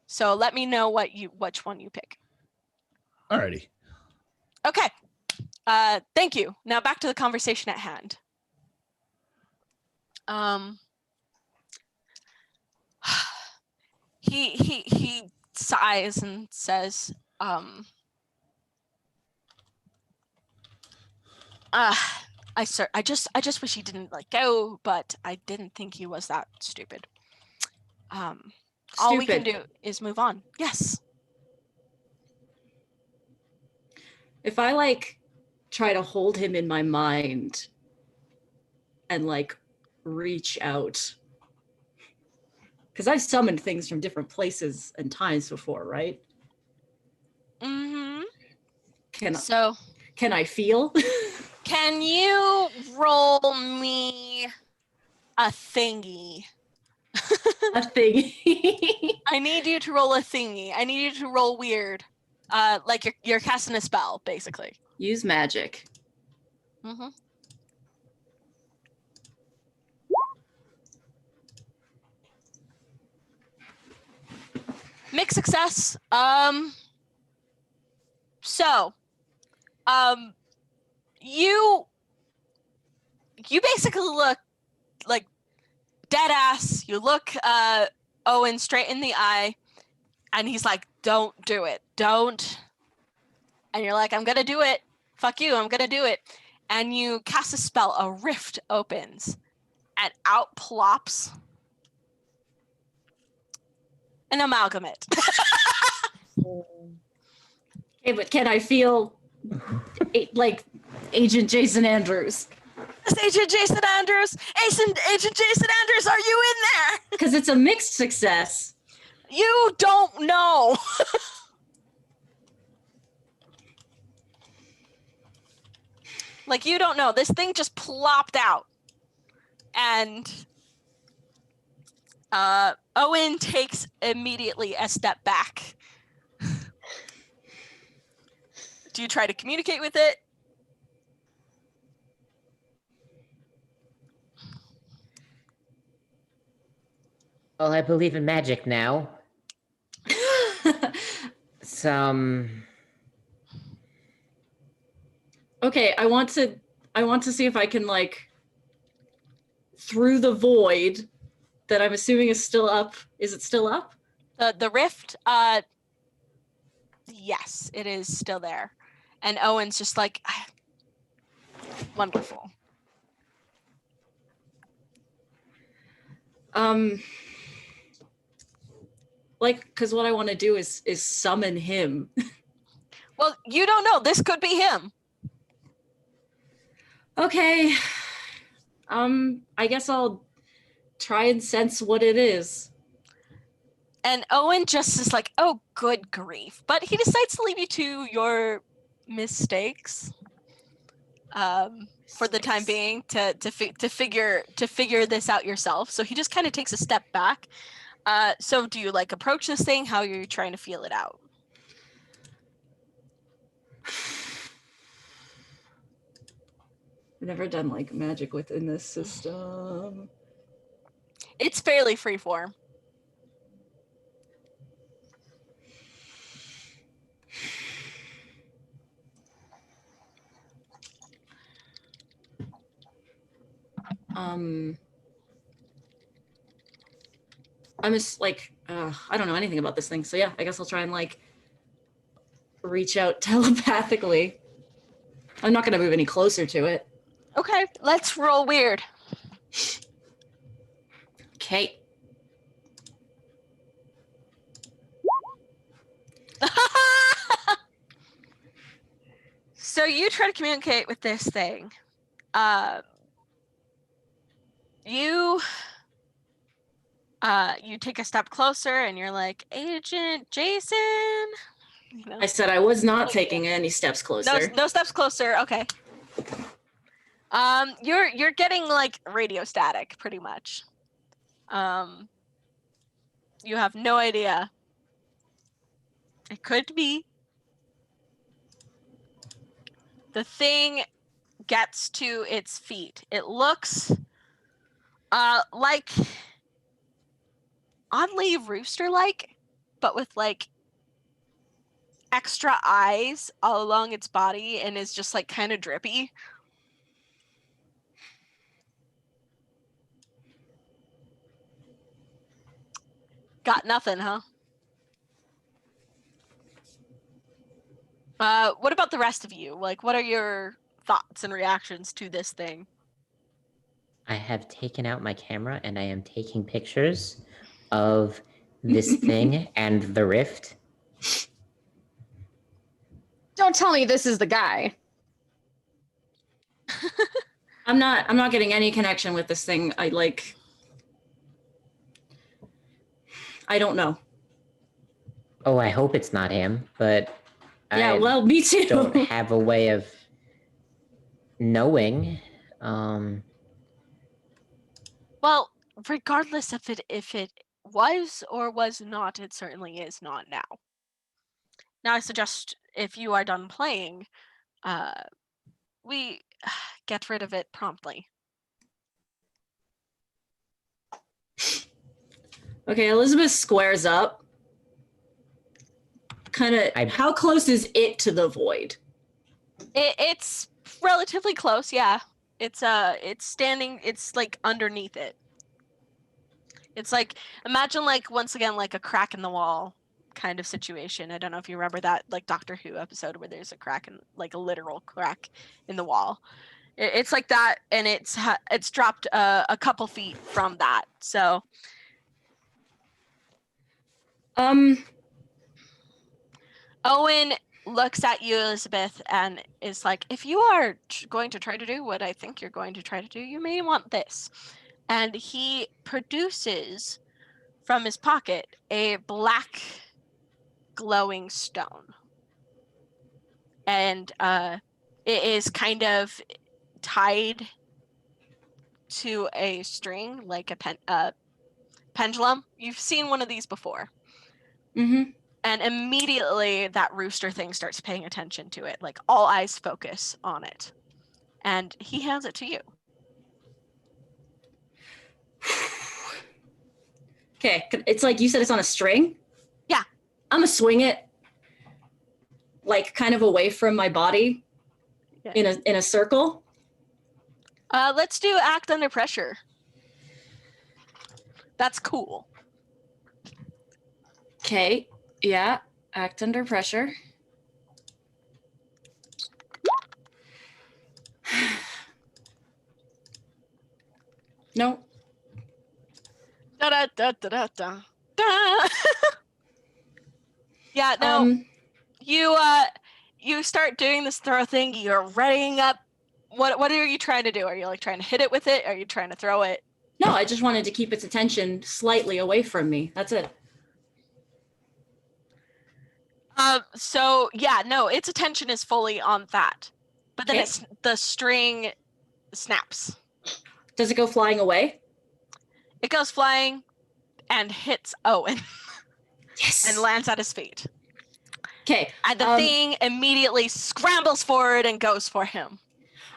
So let me know which one you pick. Alrighty. Okay. Thank you. Now back to the conversation at hand. He sighs and says, I just wish he didn't let go, but I didn't think he was that stupid. All we can do is move on. Yes. If I try to hold him in my mind and reach out, because I've summoned things from different places and times before, right? Mm-hmm. Can I feel? Can you roll me a thingy? A thingy. I need you to roll a thingy. I need you to roll weird. Like you're casting a spell, basically. Use magic. Mm-hmm. Mixed success. You basically look like dead ass. You look Owen straight in the eye, and he's like, "Don't do it. Don't." And you're like, "I'm gonna do it. Fuck you. I'm gonna do it." And you cast a spell. A rift opens, and out plops an amalgamate. Okay, but can I feel Agent Jason Andrews? Agent Jason Andrews! Agent Jason Andrews, are you in there? Because it's a mixed success. You don't know. You don't know. This thing just plopped out. And Owen takes immediately a step back. Do you try to communicate with it? Well, I believe in magic now. Some. Okay, I want to see if I can like through the void that I'm assuming is still up. Is it still up? The rift, yes, it is still there. And Owen's just like, wonderful. Like, because what I want to do is summon him. Well, you don't know. This could be him. Okay. I guess I'll try and sense what it is. And Owen just is like, oh, good grief. But he decides to leave you to your mistakes for the time being to figure this out yourself. So he just kind of takes a step back. So do you like approach this thing? How are you trying to feel it out? I've never done like magic within this system. It's fairly freeform. I'm just like, I don't know anything about this thing. So yeah, I guess I'll try and like reach out telepathically. I'm not going to move any closer to it. Okay, let's roll weird. Okay. So you try to communicate with this thing. You take a step closer and you're like, Agent Jason. You know? I said I was not taking any steps closer. No steps closer. Okay. You're getting like radio static pretty much. You have no idea. It could be. The thing gets to its feet. It looks like oddly rooster-like, but with like extra eyes all along its body and is just like kind of drippy. Got nothing, huh? What about the rest of you? Like, what are your thoughts and reactions to this thing? I have taken out my camera and I am taking pictures of this thing and the rift. Don't tell me this is the guy. I'm not getting any connection with this thing. I don't know. Oh, I hope it's not him, but Yeah, I well, me too. don't have a way of knowing. Well, regardless of if it was or was not, it certainly is not now. Now I suggest if you are done playing, we get rid of it promptly. Okay, Elizabeth squares up. How close is it to the void? It's relatively close, yeah. It's standing, it's like underneath it. It's like, imagine like once again like a crack in the wall kind of situation. I don't know if you remember that like Doctor Who episode where there's a crack in like a literal crack in the wall. It's like that, and it's dropped a couple feet from that. So Owen looks at you, Elizabeth, and is like, if you are going to try to do what I think you're going to try to do, you may want this. And he produces from his pocket a black glowing stone. And it is kind of tied to a string, like a pendulum. You've seen one of these before. Mm-hmm. And immediately that rooster thing starts paying attention to it. Like all eyes focus on it. And he hands it to you. Okay, it's like you said it's on a string? Yeah. I'm gonna swing it like kind of away from my body Okay. in a circle. Let's do act under pressure. That's cool. Okay, yeah, act under pressure. No, Da da da da da da. Da. Yeah, no. You start doing this throw thing. You're readying up. What are you trying to do? Are you like trying to hit it with it? Are you trying to throw it? no, I just wanted to keep its attention slightly away from me. That's it. So yeah, no, its attention is fully on that, but then Okay. the string snaps. Does it go flying away? It goes flying and hits Owen Yes. and lands at his feet. Okay. And the thing immediately scrambles forward and goes for him.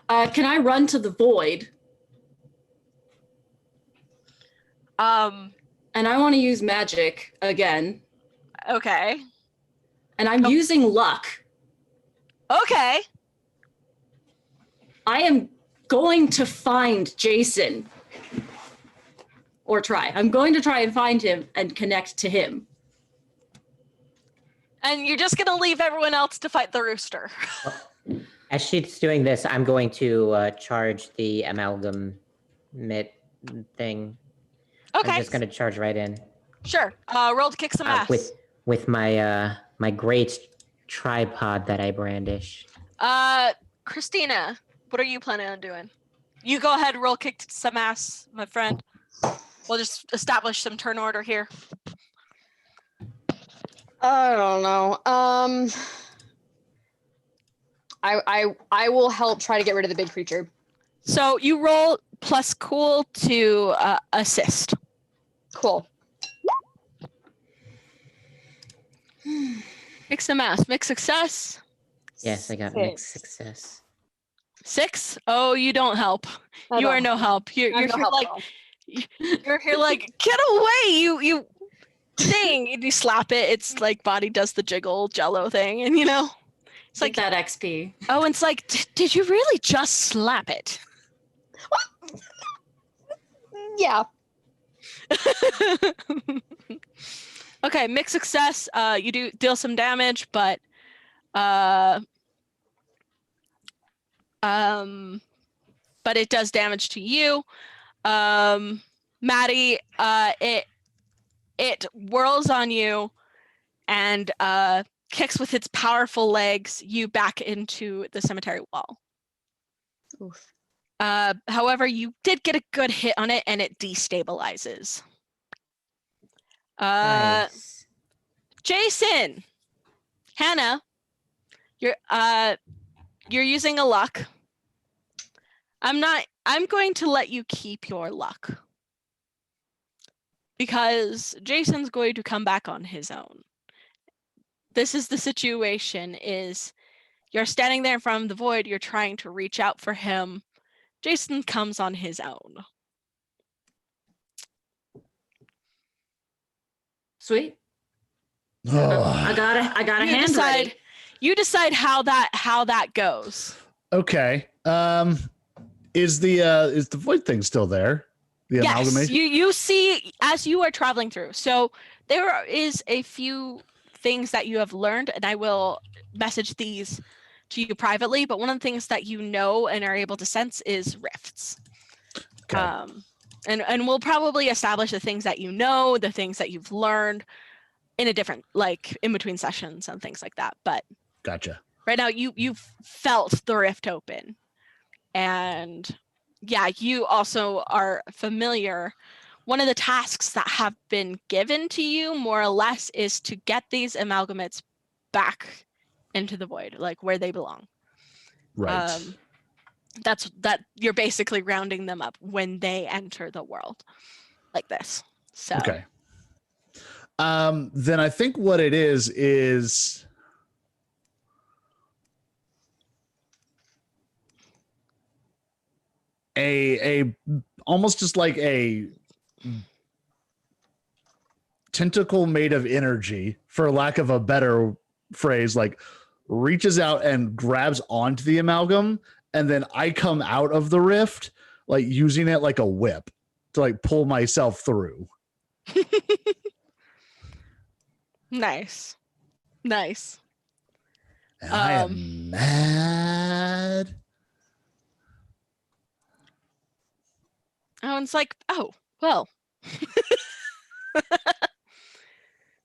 Can I run to the void? Um. And I want to use magic again. Okay. And I'm using luck. Okay. I am going to find Jason. Or try. I'm going to try and find him and connect to him. And you're just gonna leave everyone else to fight the rooster. As she's doing this, I'm going to charge the amalgamate thing. Okay. I'm just going to charge right in. Sure. Roll to kick some ass. With my my great tripod that I brandish. Christina, what are you planning on doing? You go ahead, roll kick some ass, my friend. We'll just establish some turn order here. I don't know. I will help try to get rid of the big creature. So you roll plus cool to assist. Cool. Mix some ass. Mix success. Yes, I got mixed success. 6. Oh, you don't help. You are no help. You're I'm no here help like at all. you're here like get away, you thing. And you slap it. It's like body does the jiggle jello thing, and it's Like like that XP. oh, and it's like did you really just slap it? Yeah. Okay, mixed success. You do deal some damage, but but it does damage to you. Maddie, it whirls on you and kicks with its powerful legs you back into the cemetery wall. Oof. However, you did get a good hit on it and it destabilizes. Nice. Jason, Hannah, you're using a luck. I'm going to let you keep your luck. Because Jason's going to come back on his own. This is the situation, is you're standing there in front of the void, you're trying to reach out for him. Jason comes on his own. Sweet. I got a You hand decide ready. you decide how that goes. Okay. Is the void thing still there? The Yes, amalgamation? you see as you are traveling through. So there is a few things that you have learned, and I will message these to you privately, but one of the things that you know and are able to sense is rifts. Okay. And we'll probably establish the things that you know, the things that you've learned in a different, like in between sessions and things like that. But Gotcha. right now you've felt the rift open. And yeah, you also are familiar. One of the tasks that have been given to you, more or less, is to get these amalgamates back into the void, like where they belong. Right. That you're basically rounding them up when they enter the world, like this. So Okay. Then I think what it is a almost just like a tentacle made of energy, for lack of a better phrase, like reaches out and grabs onto the amalgam, and then I come out of the rift, like using it like a whip to like pull myself through. Nice. Nice. And I am mad. Oh, and it's like, oh, well.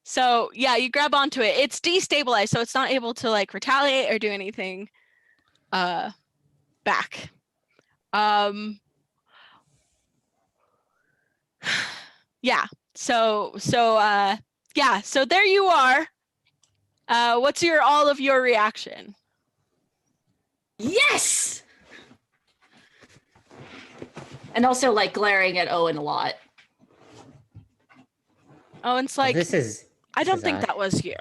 So yeah, you grab onto it. It's destabilized, so it's not able to like retaliate or do anything back. Yeah. So yeah, so there you are. What's all of your reaction? Yes! And also like glaring at Owen a lot. Oh, and it's like, This is. I this don't is think odd. that was you.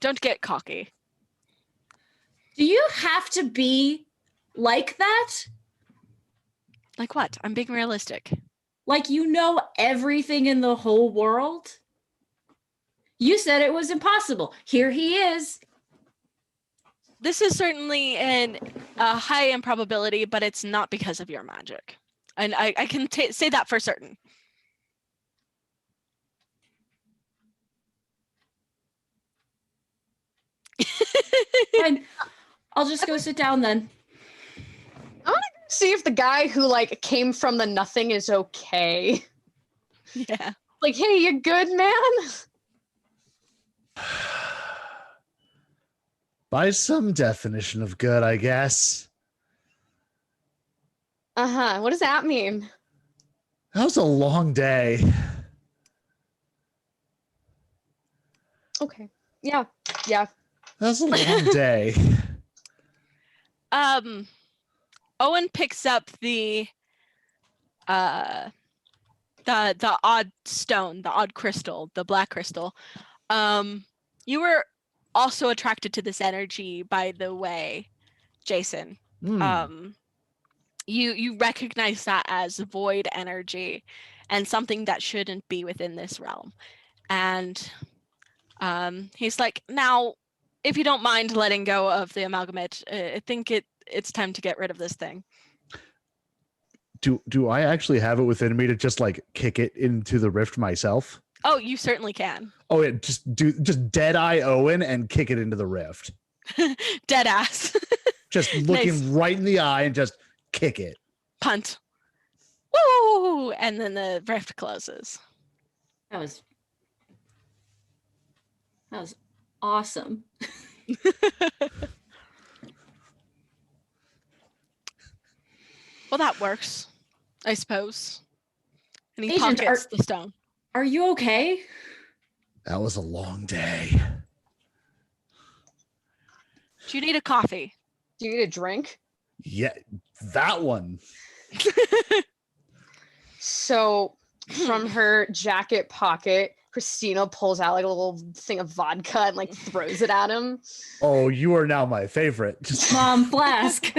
Don't get cocky. Do you have to be like that? Like what? I'm being realistic. Like you know everything in the whole world? You said it was impossible. Here he is. This is certainly a high improbability, but it's not because of your magic. And I can say that for certain. Fine. I'll just go sit down then. See if the guy who like came from the nothing is okay. Yeah. Like, hey, you good, man? By some definition of good, I guess. Uh-huh. What does that mean? That was a long day. Okay. Yeah. Yeah. That was a long day. Owen picks up the odd stone, the odd crystal, the black crystal. You were also attracted to this energy, by the way, Jason. You recognize that as void energy and something that shouldn't be within this realm. And he's like, now, if you don't mind letting go of the amalgamate, I think it's time to get rid of this thing. Do I actually have it within me to just like kick it into the rift myself? Oh, you certainly can. Oh, yeah, just dead eye Owen and kick it into the rift. Dead ass. Just looking Nice. right in the eye and just kick it. Punt. Woo! And then the rift closes. That was awesome. Well, that works, I suppose. And he Agent, pockets the stone. Are you okay? That was a long day. Do you need a coffee? Do you need a drink? Yeah, that one. So from her jacket pocket, Christina pulls out like a little thing of vodka and like throws it at him. Oh, you are now my favorite. Just Mom, flask.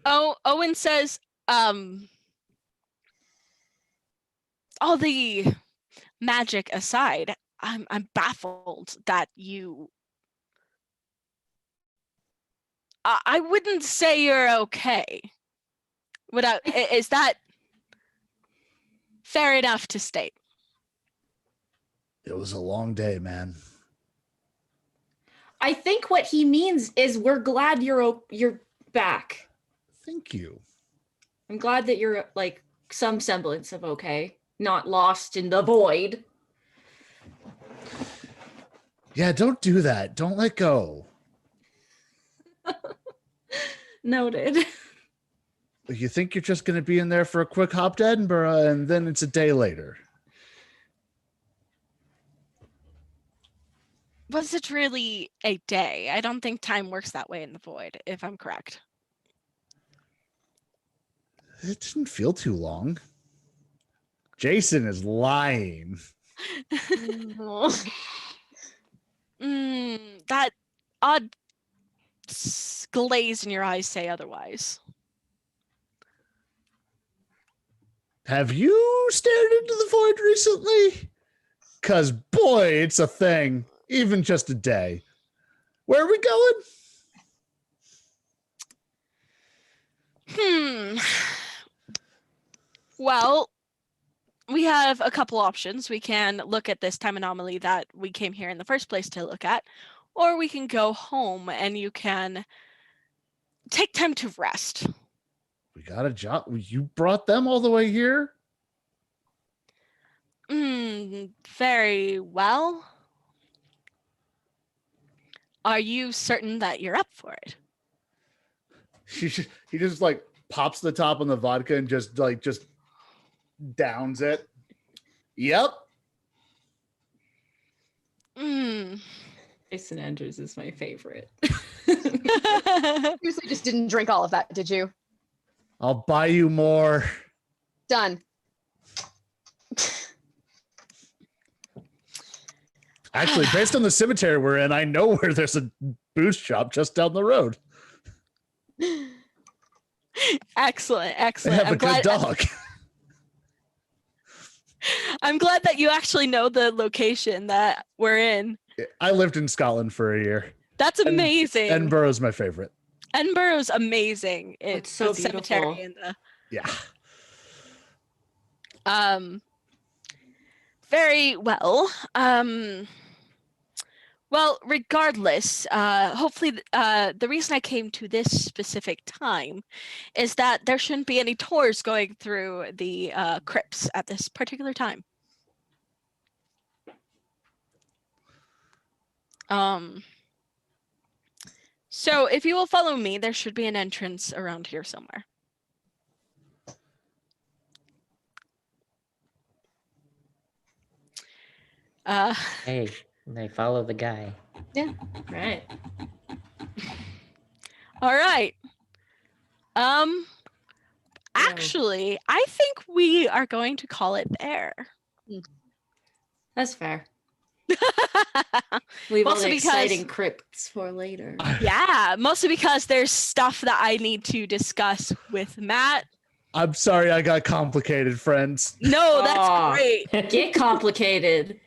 Oh, Owen says, all the magic aside, I'm baffled that you. I wouldn't say you're okay. Is that fair enough to state? it was a long day, man. I think what he means is we're glad you're back. Thank you. I'm glad that you're like some semblance of okay, not lost in the void. Yeah, don't do that. Don't let go. Noted. You think you're just going to be in there for a quick hop to Edinburgh, and then it's a day later. Was it really a day? I don't think time works that way in the void, if I'm correct. It didn't feel too long. Jason is lying. That odd glaze in your eyes say otherwise. Have you stared into the void recently? Because, boy, it's a thing. Even just a day. Where are we going? Well, we have a couple options. We can look at this time anomaly that we came here in the first place to look at, or we can go home and you can take time to rest. We got a job. You brought them all the way here? Very well. Are you certain that you're up for it? He just like pops the top on the vodka and just downs it. Yep. Jason Andrews is my favorite. Seriously, just didn't drink all of that, did you? I'll buy you more. Done. Actually, based on the cemetery we're in, I know where there's a booze shop just down the road. Excellent. They have a good dog. I'm glad that you actually know the location that we're in. I lived in Scotland for a year. That's amazing. Edinburgh's my favorite. Edinburgh's amazing. It's so the cemetery and the very well. Well, regardless, hopefully the reason I came to this specific time is that there shouldn't be any tours going through the crypts at this particular time. So if you will follow me, there should be an entrance around here somewhere. Hey, they follow the guy. Yeah. Right. All right. Actually, I think we are going to call it there. That's fair. Leave all Mostly the because- exciting crypts for later. Yeah, mostly because there's stuff that I need to discuss with Matt. I'm sorry I got complicated, friends. No, that's Aw. great. Get complicated.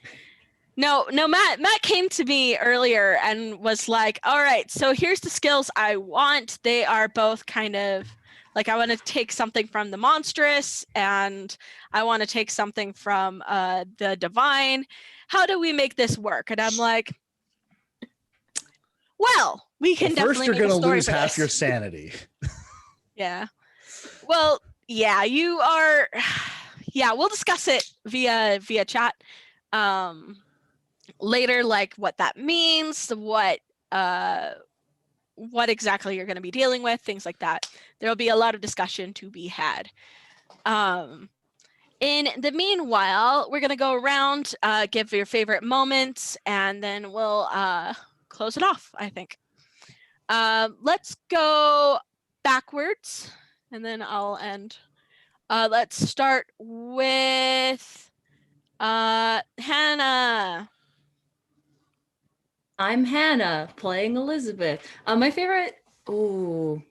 No, Matt came to me earlier and was like, all right, so here's the skills I want. They are both kind of like, I want to take something from the monstrous and I want to take something from the divine. How do we make this work? And I'm like, well, we can Well, first, definitely you're make a going to story lose for half this. your sanity. Yeah. Well, yeah, you are. Yeah, we'll discuss it via chat later, like what that means, what exactly you're going to be dealing with, things like that. There'll be a lot of discussion to be had. In the meanwhile, we're going to go around, give your favorite moments, and then we'll close it off, I think. Let's go backwards, and then I'll end. Let's start with Hannah. I'm Hannah playing Elizabeth. My favorite. Ooh.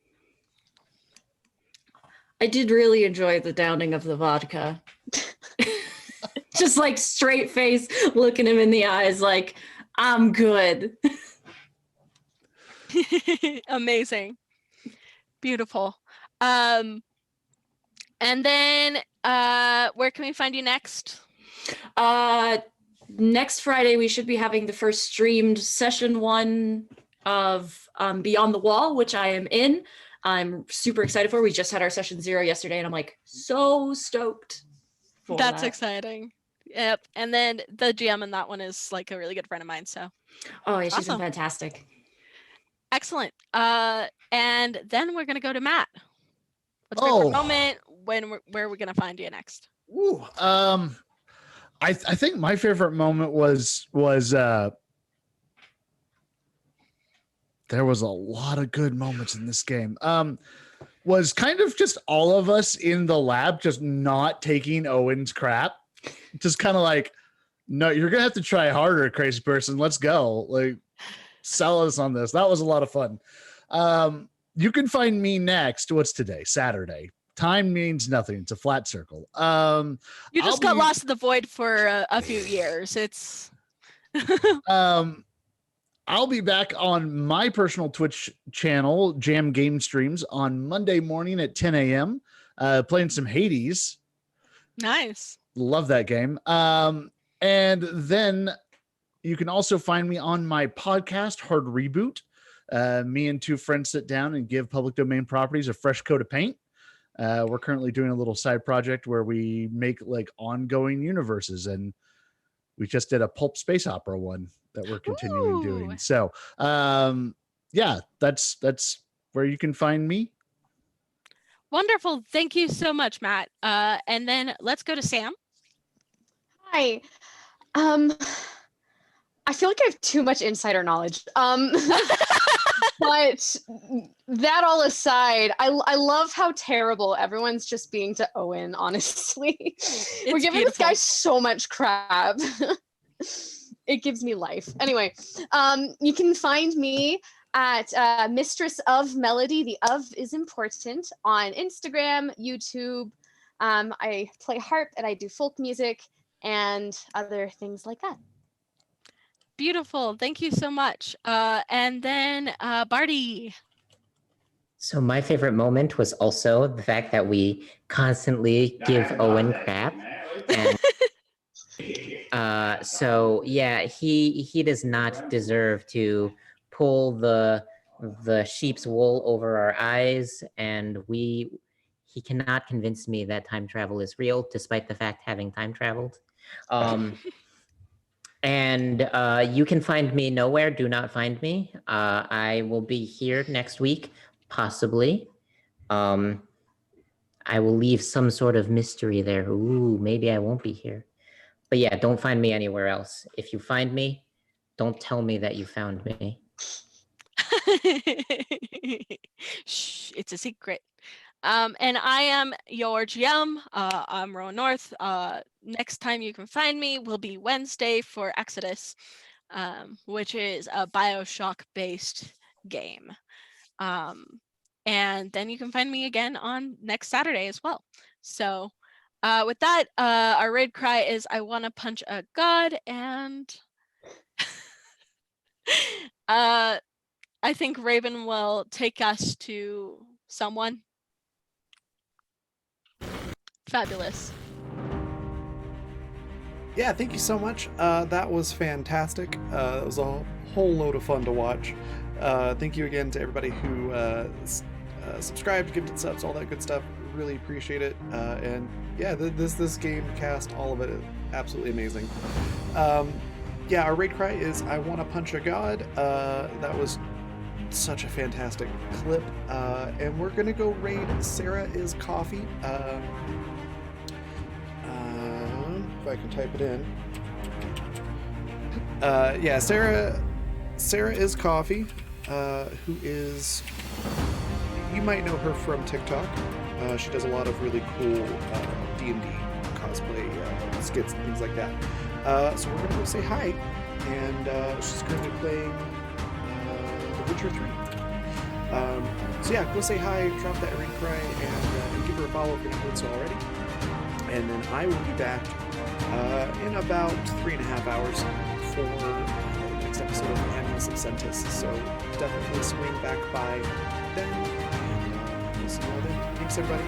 I did really enjoy the downing of the vodka. Just like straight face, looking him in the eyes, like, I'm good. Amazing. Beautiful. And then where can we find you next? Next Friday, we should be having the first streamed session 1 of Beyond the Wall, which I am in. I'm super excited for. We just had our session 0 yesterday, and I'm like so stoked. That's exciting. Yep. And then the GM in that one is like a really good friend of mine. So Oh, yeah, she's Awesome. been fantastic. excellent. And then we're gonna go to Matt. What's your favorite moment? Where are we gonna find you next? Ooh, I think my favorite moment was there was a lot of good moments in this game. Was kind of just all of us in the lab just not taking Owen's crap. Just kind of like, no, you're gonna have to try harder, crazy person. Let's go. Like, sell us on this. That was a lot of fun. You can find me next. What's today? Saturday. Time means nothing. It's a flat circle. You just I'll got be- lost in the void for a few years. It's I'll be back on my personal Twitch channel, Jam Game Streams, on Monday morning at 10 a.m. Playing some Hades. nice. Love that game. And then you can also find me on my podcast, Hard Reboot. Me and two friends sit down and give public domain properties a fresh coat of paint. We're currently doing a little side project where we make like ongoing universes, and we just did a pulp space opera one that we're continuing Ooh. doing. So yeah, that's where you can find me. Wonderful. Thank you so much, Matt. And then let's go to Sam. Hi. I feel like I have too much insider knowledge. But that all aside, I love how terrible everyone's just being to Owen, honestly. We're It's giving this guy beautiful. so much crap. It gives me life. Anyway, you can find me at Mistress of Melody. The of is important on Instagram, YouTube. I play harp and I do folk music and other things like that. Beautiful. Thank you so much. And then Barty. So my favorite moment was also the fact that we constantly give Owen crap. And so yeah, he does not deserve to pull the sheep's wool over our eyes, and he cannot convince me that time travel is real, despite the fact having time traveled. And you can find me nowhere. Do not find me. I will be here next week, possibly. I will leave some sort of mystery there. Ooh, maybe I won't be here. But yeah, don't find me anywhere else. If you find me, don't tell me that you found me. Shh, it's a secret. And I am your GM. I'm Rowan North. Next time you can find me will be Wednesday for Exodus, which is a BioShock-based game. And then you can find me again on next Saturday as well. So with that, our raid cry is I want to punch a god, and I think Raven will take us to someone. Fabulous. Yeah, thank you so much. That was fantastic. It was a whole load of fun to watch. Thank you again to everybody who subscribed, gifted subs, all that good stuff. Really appreciate it. And yeah, this game cast, all of it, is absolutely amazing. Yeah, our raid cry is I want to punch a god. That was such a fantastic clip. And we're gonna go raid Sarah is Coffee. If I can type it in. Yeah, Sarah is Coffee, who is, you might know her from TikTok. She does a lot of really cool D&D cosplay skits and things like that. So we're gonna go say hi, and she's currently playing The Witcher 3. So yeah, go say hi, drop that raid cry, and give her a follow if you haven't so already. And then I will be back in about 3.5 hours for the next episode of Annals of Sentis. So definitely swing back by then, and we'll see you all then. Thanks, everybody.